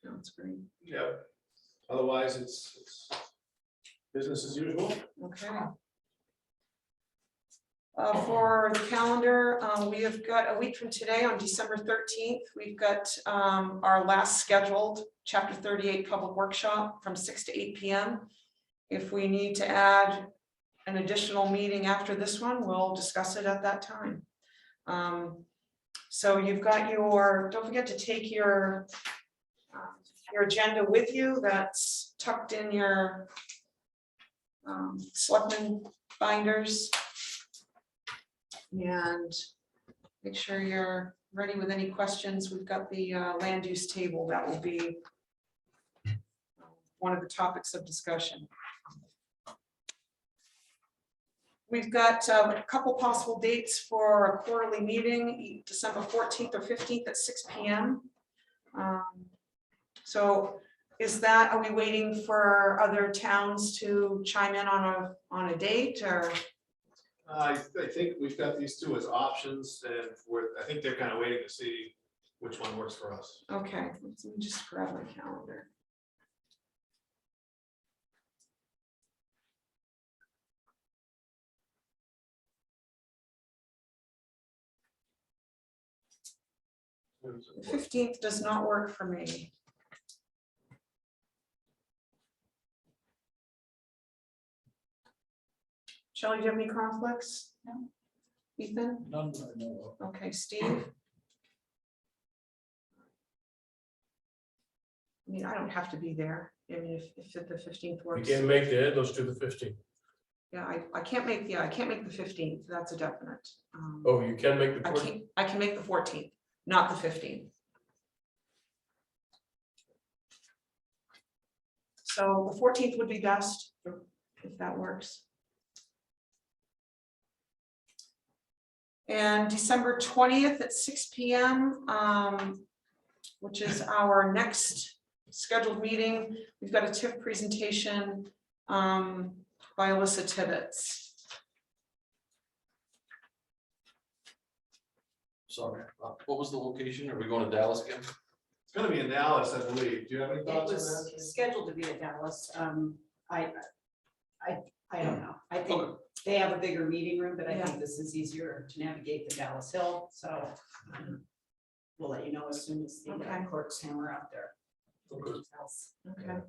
that's great. Yeah. Otherwise, it's business as usual. Okay. For the calendar, we have got a week from today on December 13th. We've got our last scheduled Chapter 38 public workshop from 6 to 8 p.m. If we need to add an additional meeting after this one, we'll discuss it at that time. So you've got don't forget to take your agenda with you. That's tucked in your selectmen binders. And make sure you're ready with any questions. We've got the land use table that will be one of the topics of discussion. We've got a couple possible dates for a quarterly meeting, December 14th or 15th at 6 p.m. So are we waiting for other towns to chime in on a date, or? I think we've got these 2 as options, and I think they're kind of waiting to see which one works for us. Okay, let me just grab my calendar. The 15th does not work for me. Shelley, do you have any conflicts? No. Ethan? None that I know Okay, Steve? I mean, I don't have to be there. I mean, if the 15th You works. can't make that, let's do the 15th. Yeah, I can't make, I can't make the 15th. That's a definite. Oh, you can make the I 14th? can't, I can make the 14th, not the 15th. So the 14th would be best, if that works. And December 20th at 6 p.m., which is our next scheduled meeting. We've got a TIF presentation by Alyssa Tibbetts. Sorry, what was the location? Are we going to Dallas again? It's gonna be in Dallas, I believe. Do you have any It thoughts on was that? scheduled to be in Dallas. I don't know. I think Okay. they have a bigger meeting room, but I Yeah. think this is easier to navigate the Dallas Hill, so we'll let you know as soon as the Okay. clerks hammer out there. Okay. details. Okay.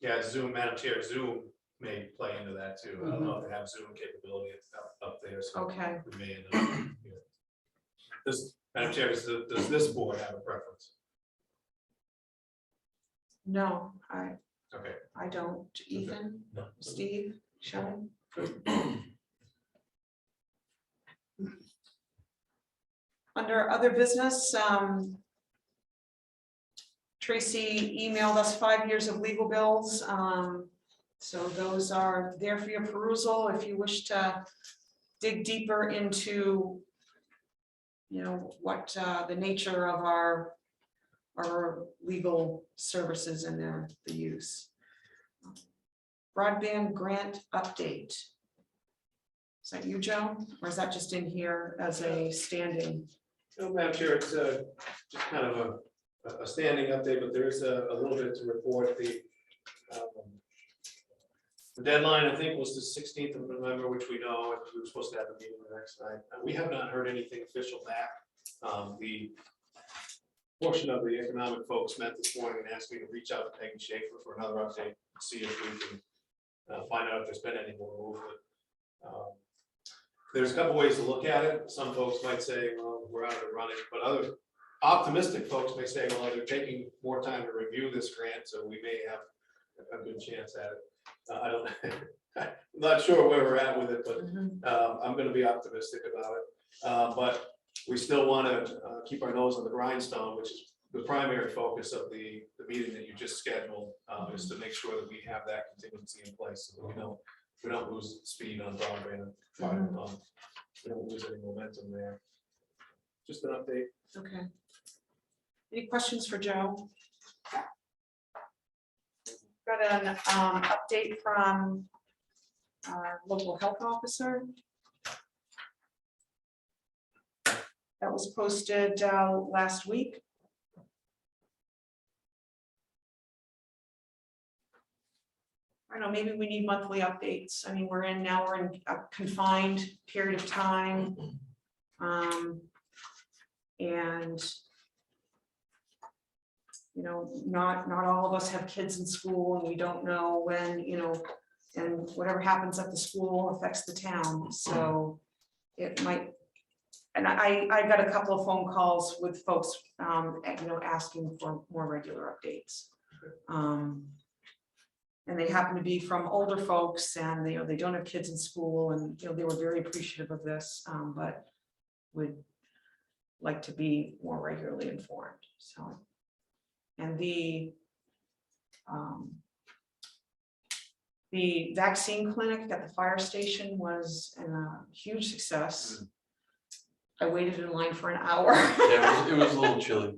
Yeah, Zoom, Madam Chair, Zoom may play into that too. I don't know if they have Zoom capability up there, so Okay. we may end up. Here. Madam Chair, does this board have a preference? No, Okay. I don't. Ethan, No. Steve, Shelley? Under other business, Tracy emailed us 5 years of legal bills. So those are there for your perusal if you wish to dig deeper into, you know, what the nature of our legal services and the use. Broadband grant update. Is that you, Joe? Or is that just in here as a standing? No, Madam Chair, it's just kind of a standing update, but there is a little bit to report. The deadline, I think, was the 16th of November, which we know, and we were supposed to have a meeting the next night. We have not heard anything official back. The portion of the economic folks met this morning and asked me to reach out to Peggy Schaefer for another update, see if we can find out if there's been any more movement. There's a couple ways to look at it. Some folks might say, well, we're out of the running, but other optimistic folks may say, well, they're taking more time to review this grant, so we may have a good chance at it. I don't, I'm not sure where we're at with it, but I'm going to be optimistic about it. But we still want to keep our nose on the grindstone, which is the primary focus of the meeting that you just scheduled, is to make sure that we have that contingency in place, so that we don't lose speed on broadband. We don't lose any momentum there. Just an update. Okay. Any questions for Joe? Got an update from our local health officer. That was posted last week. I don't know, maybe we need monthly updates. I mean, we're in a confined period of time. And you know, not all of us have kids in school, and we don't know when, you know, and whatever happens at the school affects the town. So it might, and I got a couple of phone calls with folks, you know, asking for more regular updates. And they happen to be from older folks, and you know, they don't have kids in school, and you know, they were very appreciative of this, but would like to be more regularly informed. So. And the vaccine clinic at the fire station was a huge success. I waited in line for an hour. Yeah, it was a little chilly.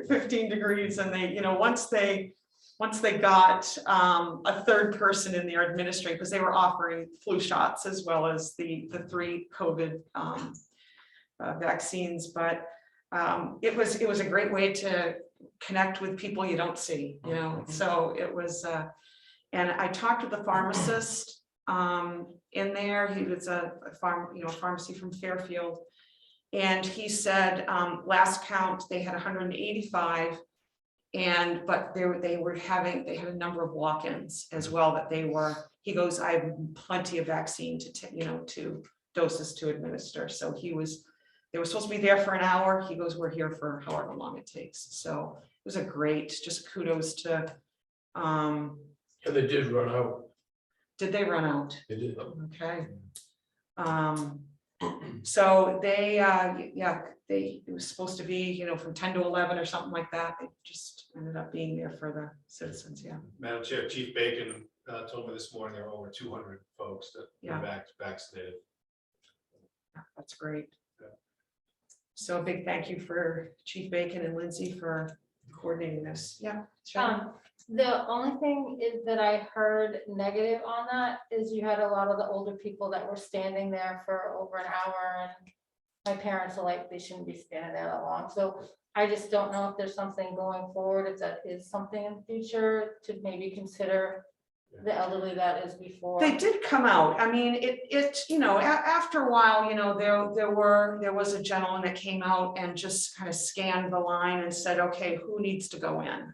15 degrees, and they, you know, once they got a third person in there administrating, because they were offering flu shots as well as the 3 COVID vaccines, but it was a great way to connect with people you don't see, you know. So it was, and I talked with the pharmacist in there. He was a pharmacy from but they had a number of walk-ins as well that he goes, I have plenty of vaccine to doses to administer. So they were supposed to be there for an hour. He goes, we're here for however long it takes. So it was just kudos to, And they did run out. did they run out? They did. Okay. So it was supposed to be, from 10 to 11 or something like that. They just ended up being there for the citizens, yeah. Madam Chair, Chief Bacon told me this morning there are over 200 folks that Yeah. are vaccinated. That's great. Yeah. So a big thank you for Chief Bacon and Lindsay for coordinating this. Yeah. Sharon? The only thing is that I heard negative on that is you had a lot of the older people that were standing there for over an hour, and my parents are like, they shouldn't be standing there that long. So I just don't know if there's something going forward, if that is something in the future to maybe consider the elderly that is before. They did come out. I mean, after a while, there was a gentleman that came out and just kind of scanned the line and said, okay, who needs to go in?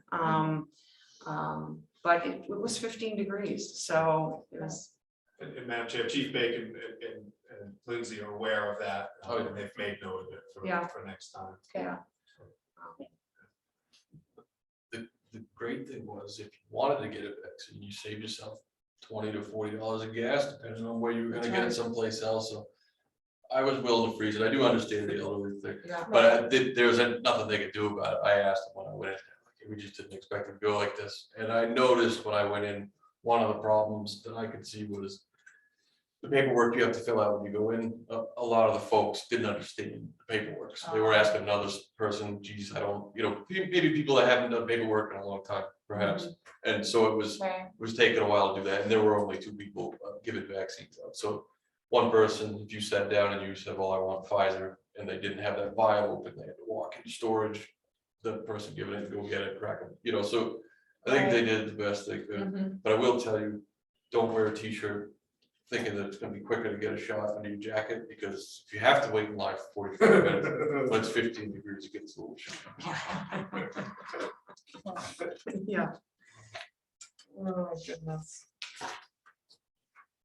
But it was 15 degrees, so it was. And Madam Chair, Chief Bacon and Lindsay are aware of that, and they've made note of it for next time. Yeah. The great thing was, if you wanted to get a vaccine, you saved yourself $20 to $40 of gas, depending on where you were gonna get it someplace else. So I was willing to freeze it. I do understand the elderly thing, Yeah. but there was nothing they could do about it. I asked them when I went in, we just didn't expect it to go like this. And I noticed when I went in, one of the problems that I could see was the paperwork you have to fill out when you go in. A lot of the folks didn't understand the paperwork. So they were asking another person, geez, I don't, maybe people that haven't done paperwork in a long time, perhaps. And so it was taking a while to do that. And there were only 2 people giving vaccines out. So one person, if you sat down and you said, well, I want Pfizer, and they didn't have that vial open, they had to walk into storage. The person giving it, go get it, crack them, so I think they did the best they could. But I will tell you, don't wear a t-shirt thinking that it's gonna be quicker to get a shot under your jacket, because if you have to wait in line for 45 minutes, when it's 15 degrees, it gets a little chilly. Yeah. Oh, my goodness.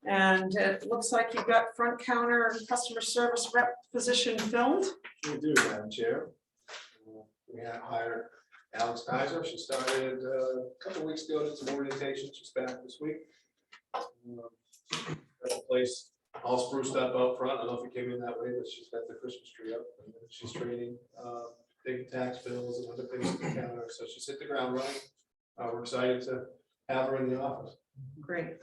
And it looks like you've got front counter and customer service rep position filled. We do, Madam Chair. We had hired Alex Kaiser. She started a couple of weeks ago, did some orientation. She's back this week. Got the place all spruced up front. I don't know if it came in that way, but she's got the Christmas tree up. And she's trading big tax bills and other things to the counter. So she's hit the ground running. We're excited to have her in the office. Great.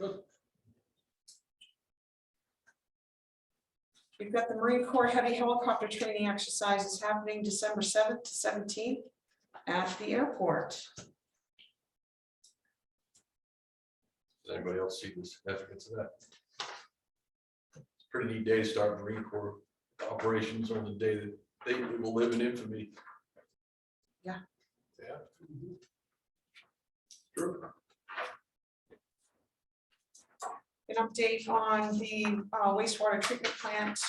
We've got the Marine Corps Heavy Helicopter Training Exercises happening December 7th to 17th at the airport. Does anybody else see the significance of that? It's a pretty neat day to start Marine Corps operations on the day that they will live in infamy. Yeah. Sure. An update on the wastewater treatment plant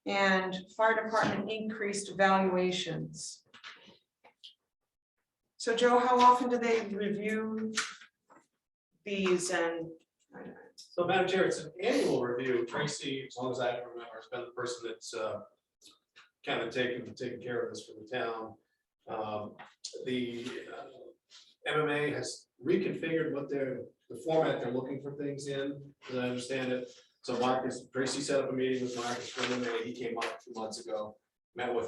and fire department increased evaluations. So Joe, how often do they review these? And so, Madam Chair, it's an annual review. Tracy, as long as I remember, has been the person that's kind of taken care of this for the town. The MMA has reconfigured what the format they're looking for things in, as I understand it. So Tracy set up a meeting with Marcus for MMA. He came up 2 months ago,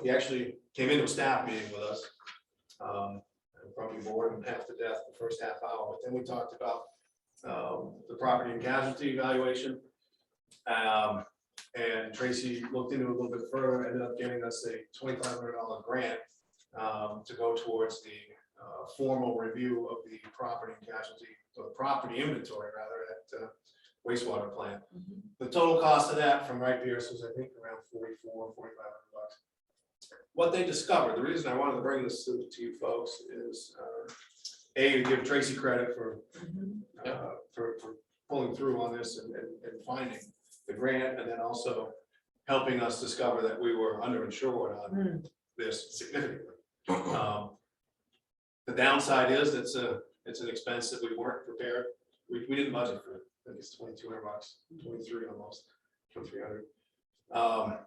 he actually came into a staff meeting with us. Probably bored him half to death the first half hour, but then we talked about the property and casualty evaluation. And Tracy looked into it a little bit further, ended up getting us a $2,500 grant to go towards the formal review of the property and casualty, or the property inventory rather, at wastewater plant. The total cost of that from Wright Pierce was, I think, around $4,500. What they discovered, the reason I wanted to bring this to you folks is to give Tracy credit for pulling through on this and finding the grant, and then also helping us discover that we were underinsured on this significantly. The downside is it's an expense that we weren't prepared. We didn't budget for it. I think it's $2,200, 23 almost, 2,300.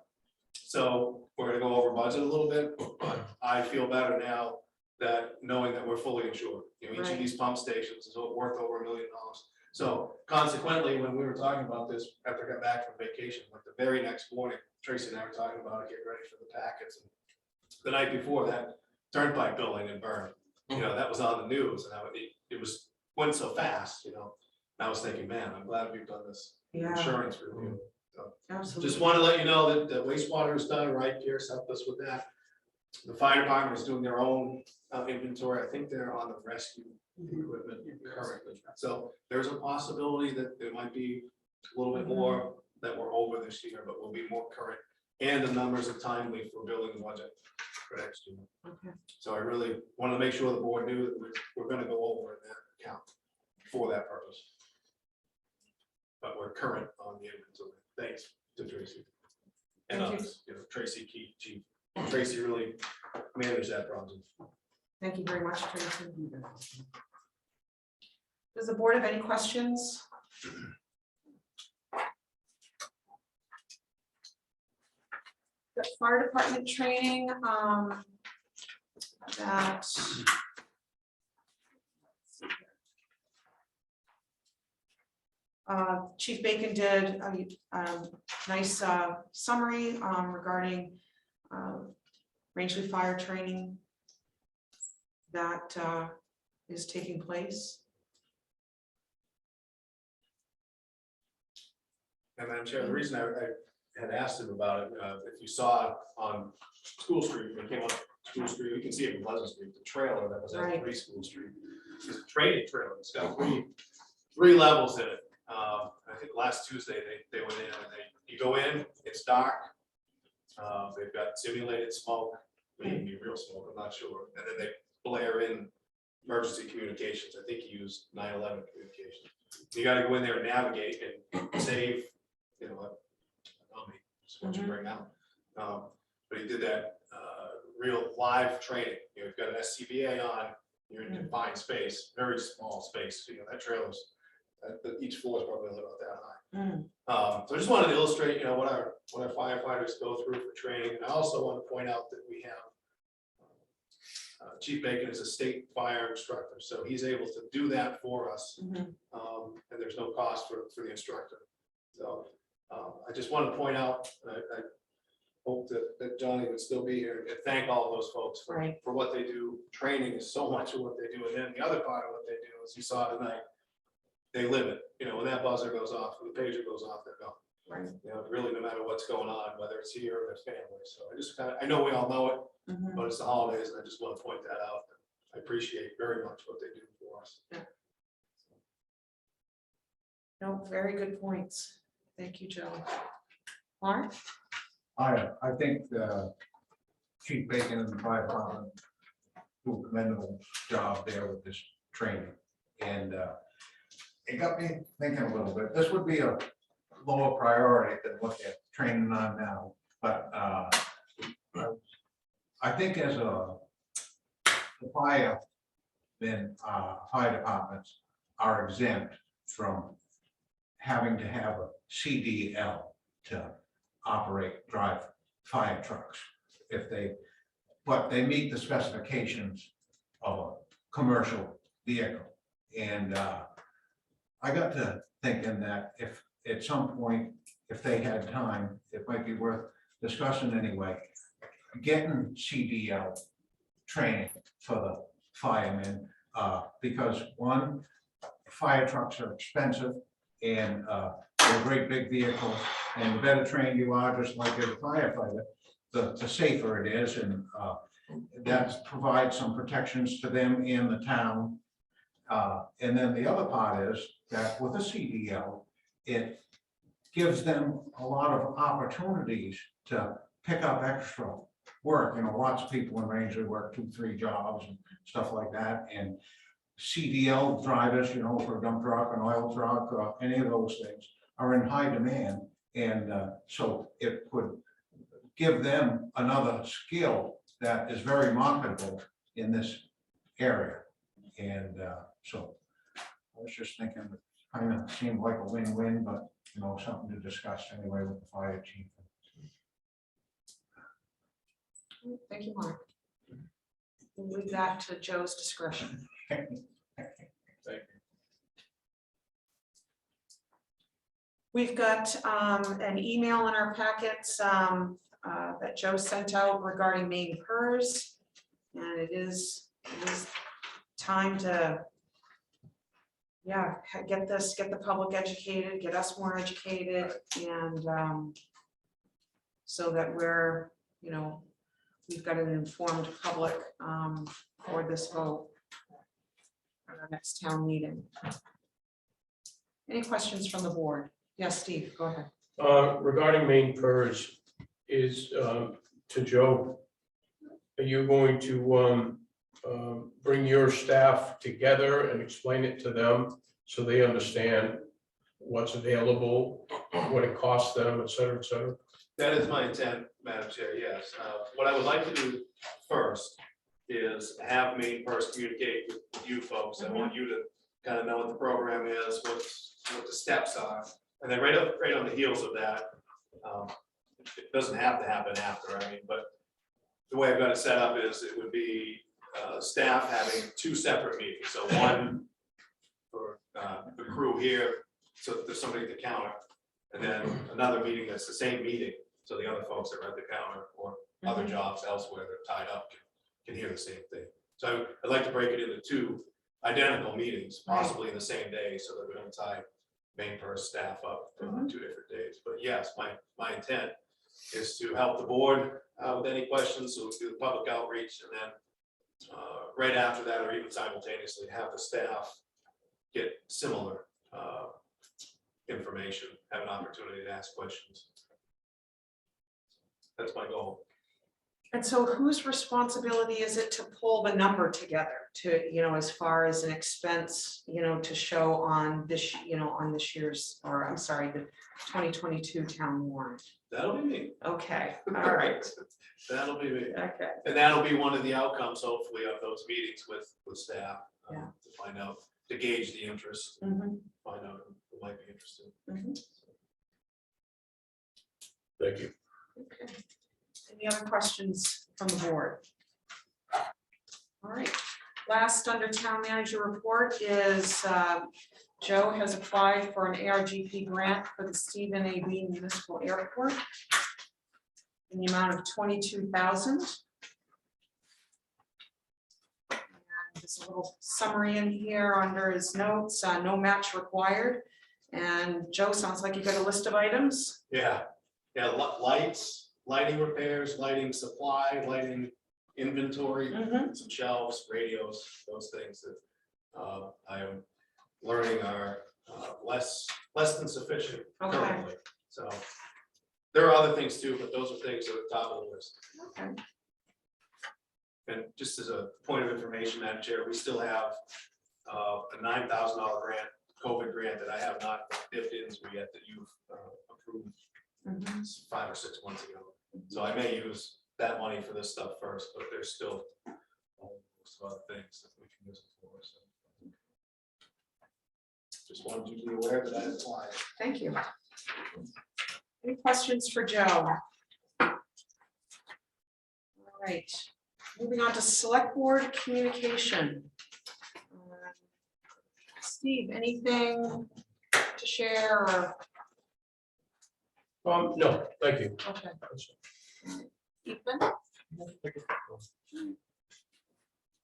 So we're gonna go over budget a little bit, but I feel better now that knowing that we're fully insured. You know, each of Right. these pump stations is worth over $1 million. So consequently, when we were talking about this after I got back from vacation, like the very next morning, Tracy and I were talking about it, getting ready for the packets. And the night before, that turnpike building had burned. You know, that was on the news, and it was went so fast. You know, and I was thinking, man, I'm glad we've done this Yeah, insurance review. absolutely. Just want to let you know that the wastewater is done, right? Pierce helped us with that. The fire department is doing their own inventory. I think they're on the rescue equipment currently. So there's a possibility that there might be a little bit more that we're over this year, but we'll be more current. And the numbers are timely for building the budget for next year. Okay. So I really wanted to make sure the board knew that we're going to go over in that account for that purpose. But we're current on the inventory. Thanks to Tracy. And Thank you. us, you know, Tracy Key, Chief. Tracy really managed that project. Thank you very much, Tracy. Does the board have any questions? The fire department training, that. Chief Bacon did a nice summary regarding Rangeley fire training that is taking place. And Madam Chair, the reason I had asked him about it, if you saw on School Street, when it came up School Street, you can see it in Pleasant Street, the trailer that was Right. at 3 School Street. It's a training trailer, it's got three levels in it. I think last Tuesday they went in and you go in, it's dark. They've got simulated smoke, maybe real smoke, I'm not sure. And then they blare in emergency communications. I think he used 911 communications. You got to go in there and navigate and save, you know, just what you bring out. But he did that real live training. You know, you've got an SCBA on, you're in a confined space, very small space. You know, that trailer's, each floor is probably about that high. So I just wanted to illustrate, you know, what our firefighters go through for training. And I also want to point out that we have Chief Bacon is a state fire instructor, so he's able to do that for us. And there's no cost for the instructor. So I just want to point out, I hope that Johnny would still be here and thank all of those folks for what they do. Training is so much of what they do. And then the other part of what they do, as you saw tonight, they live it. You know, when that buzzer goes off, when the pager goes off, they're gone. Right. You know, really, no matter what's going on, whether it's here or their family. So I just I know we all know it, but it's the holidays, and I just want to point that out. I appreciate very much what they do for us. No, very good points. Thank you, Joe. Mark? I think Chief Bacon and the fire department do a commendable job there with this training. And it got me thinking a little bit. This would be a lower priority than what they're training on now. But I think as the fire departments are exempt from having to have a CDL to drive fire trucks but they meet the specifications of a commercial vehicle. And I got to thinking that if at some point, if they had time, it might be worth discussing anyway, getting CDL training for the firemen, because one, fire trucks are expensive and they're great big vehicles, and the better trained you are, just like as a firefighter, the safer it is, and that provides some protections to them and the town. And then the other part is that with a CDL, it gives them a lot of opportunities to pick up extra work. You know, lots of people in Rangeley work 2-3 jobs and stuff like that. And CDL drivers, you know, for a dump truck, an oil truck, any of those things are in high demand. And so it would give them another skill that is very marketable in this area. And so I was just thinking, it kind of seemed like a win-win, but you know, something to discuss anyway with the fire chief. Thank you, Mark. We'll leave that to Joe's discretion. Thank you. We've got an email in our packets that Joe sent out regarding Maine PERS. And it is time to, yeah, get the public educated, get us more educated, and so that we're, you know, we've got an informed public for this vote at our next town meeting. Any questions from the board? Yes, Steve, go ahead. Regarding Maine PERS, is to Joe, are you going to bring your staff together and explain it to them so they understand what's available, what it costs them, et cetera, et cetera? That is my intent, Madam Chair, yes. What I would like to do first is have Maine PERS communicate with you folks. I want you to kind of know what the program is, what the steps are. And then right on the heels of that, it doesn't have to happen after, I mean, but the way I've got it set up is it would be staff having two separate meetings. So one for the crew here, so that there's somebody at the counter, and then another meeting that's the same meeting. So the other folks that are at the counter or other jobs elsewhere that are tied up can hear the same thing. So I'd like to break it into two identical meetings, possibly in the same day, so that we don't tie Maine PERS staff up on 2 different days. But yes, my intent is to help the board with any questions. So we'll do the public outreach, and then right after that, or even simultaneously, have the staff get similar information, have an opportunity to ask questions. That's my goal. And so whose responsibility is it to pull the number together to, you know, as far as an expense, you know, to show on this, you know, on this year's, or I'm sorry, the 2022 town warrant? That'll be me. Okay, all right. That'll be me. Okay. And that'll be one of the outcomes, hopefully, of those meetings with staff, Yeah. to find out, to gauge the interest, Mhm. find out who might be interested. Thank you. Okay. Any other questions from the board? All right, last under town manager report is Joe has applied for an ARGP grant for the Stephen A. B. Municipal Airport in the amount of $22,000. And there's a little summary in here under his notes, no match required. And Joe, sounds like you got a list of items. Yeah, lights, lighting repairs, lighting supply, lighting inventory, some shelves, radios, those things that I am learning are less than sufficient currently. So there are other things too, but those are things that are top of the list. Okay. And just as a point of information, Madam Chair, we still have a $9,000 grant, COVID grant, that I have not dipped into yet, that you've approved 5 or 6 months ago. So I may use that money for this stuff first, but there's still some other things that we can use it for. So just wanted you to be aware that I applied. Thank you. Any questions for Joe? All right, moving on to Selectboard Communication. Steve, anything to share? Or? No, thank you. Okay. Ethan?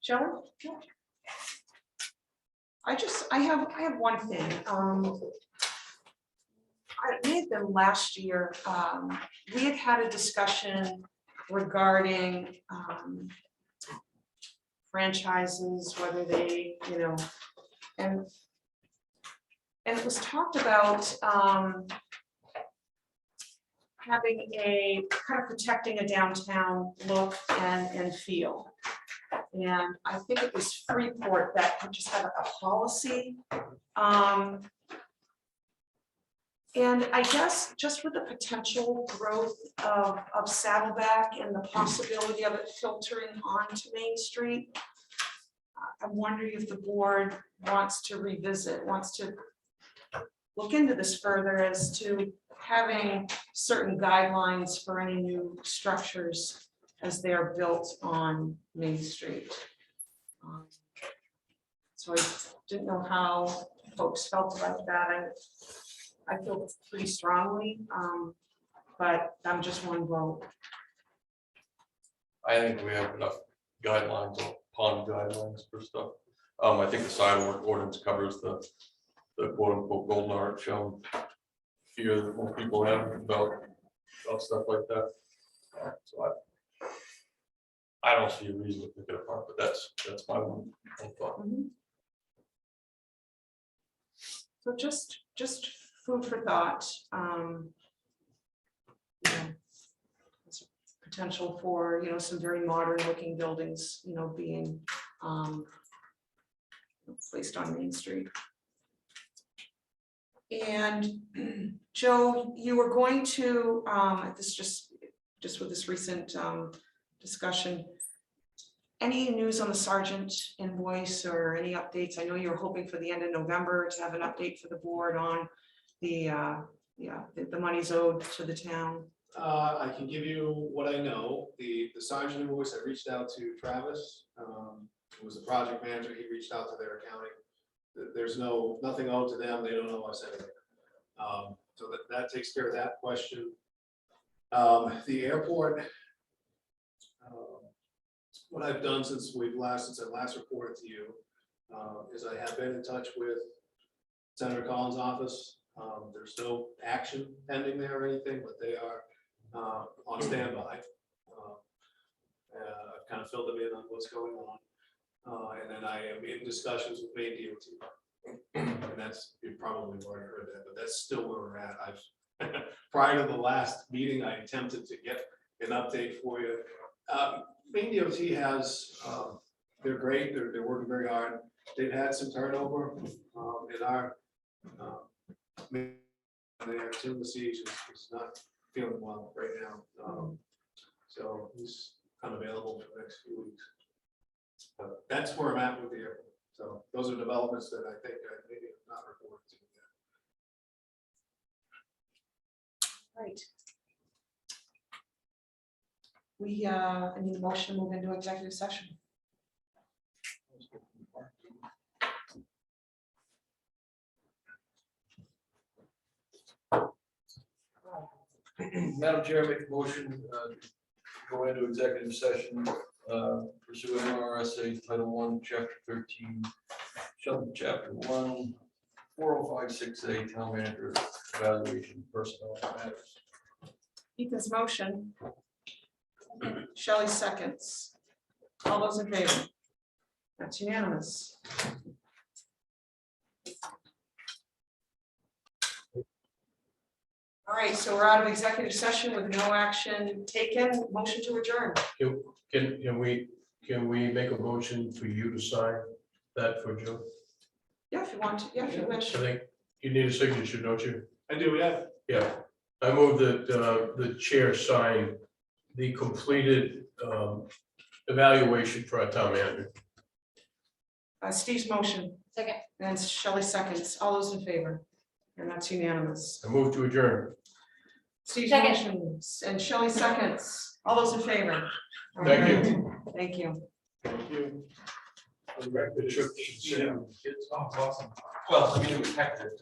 Joe? I have one thing. It may have been last year. We had a discussion regarding franchises, whether they, you know, and it was talked about having a kind of protecting a downtown look and feel. And I think it was Freeport that just had a policy. And I guess just with the potential growth of Saddleback and the possibility of it filtering onto Main Street, I'm wondering if the board wants to revisit, wants to look into this further as to having certain guidelines for any new structures as they are built on Main Street. So I didn't know how folks felt about that. I feel pretty strongly, but I'm just one vote. I think we have enough guidelines, pond guidelines for stuff. I think the sidewalk ordinance covers the quote unquote golden arch fear that most people have about stuff like that. So I don't see a reason to pick it apart, but that's my one thought. So just food for thought. You know, there's potential for, you know, some very modern looking buildings, you know, being placed on Main Street. And Joe, you were going to this just with this recent discussion. Any news on the Sergeant invoice or any updates? I know you were hoping for the end of November to have an update for the board on the monies owed to the town. I can give you what I know. The Sergeant invoice, I reached out to Travis, who was the project manager. He reached out to their accounting. There's nothing owed to them. They don't know us anything. So that takes care of that question. The airport, what I've done since I last reported to you, is I have been in touch with Senator Collins' office. There's no action pending there or anything, but they are on standby. I've kind of filled them in on what's going on. And then I am in discussions with Maine DOT. And that's, you probably already heard that, but that's still where we're at. Prior to the last meeting, I attempted to get an update for you. Maine DOT has, they're great, they're working very hard. They've had some turnover in our Tim Siege is not feeling well right now. So he's unavailable for the next few weeks. But that's where I'm at with the airport. So those are developments that I think I maybe have not reported to yet. Right. I need a motion to move into executive session. Madam Chair, make a motion to go into executive session pursuant to RSA Title I, Chapter 13, Chapter 1, 4056A, Town Manager Evaluation Personnel Matters. Ethan's motion. Shelley seconds. All those in favor? That's unanimous. All right, so we're out of executive session with no action taken. Motion to adjourn. Can we make a motion for you to sign that for Joe? Yeah, if you want to. Yeah, if you wish. I think you need a signature, don't you? I do, yeah. Yeah, I move that the chair sign the completed evaluation for our town manager. Steve's motion. Second. And Shelley seconds. All those in favor? And that's unanimous. I move to adjourn. Steve's Second. motions and Shelley seconds. All those in favor? Thank you. Thank you. Thank you. The record should, oh, awesome. Well, I mean, it was hectic.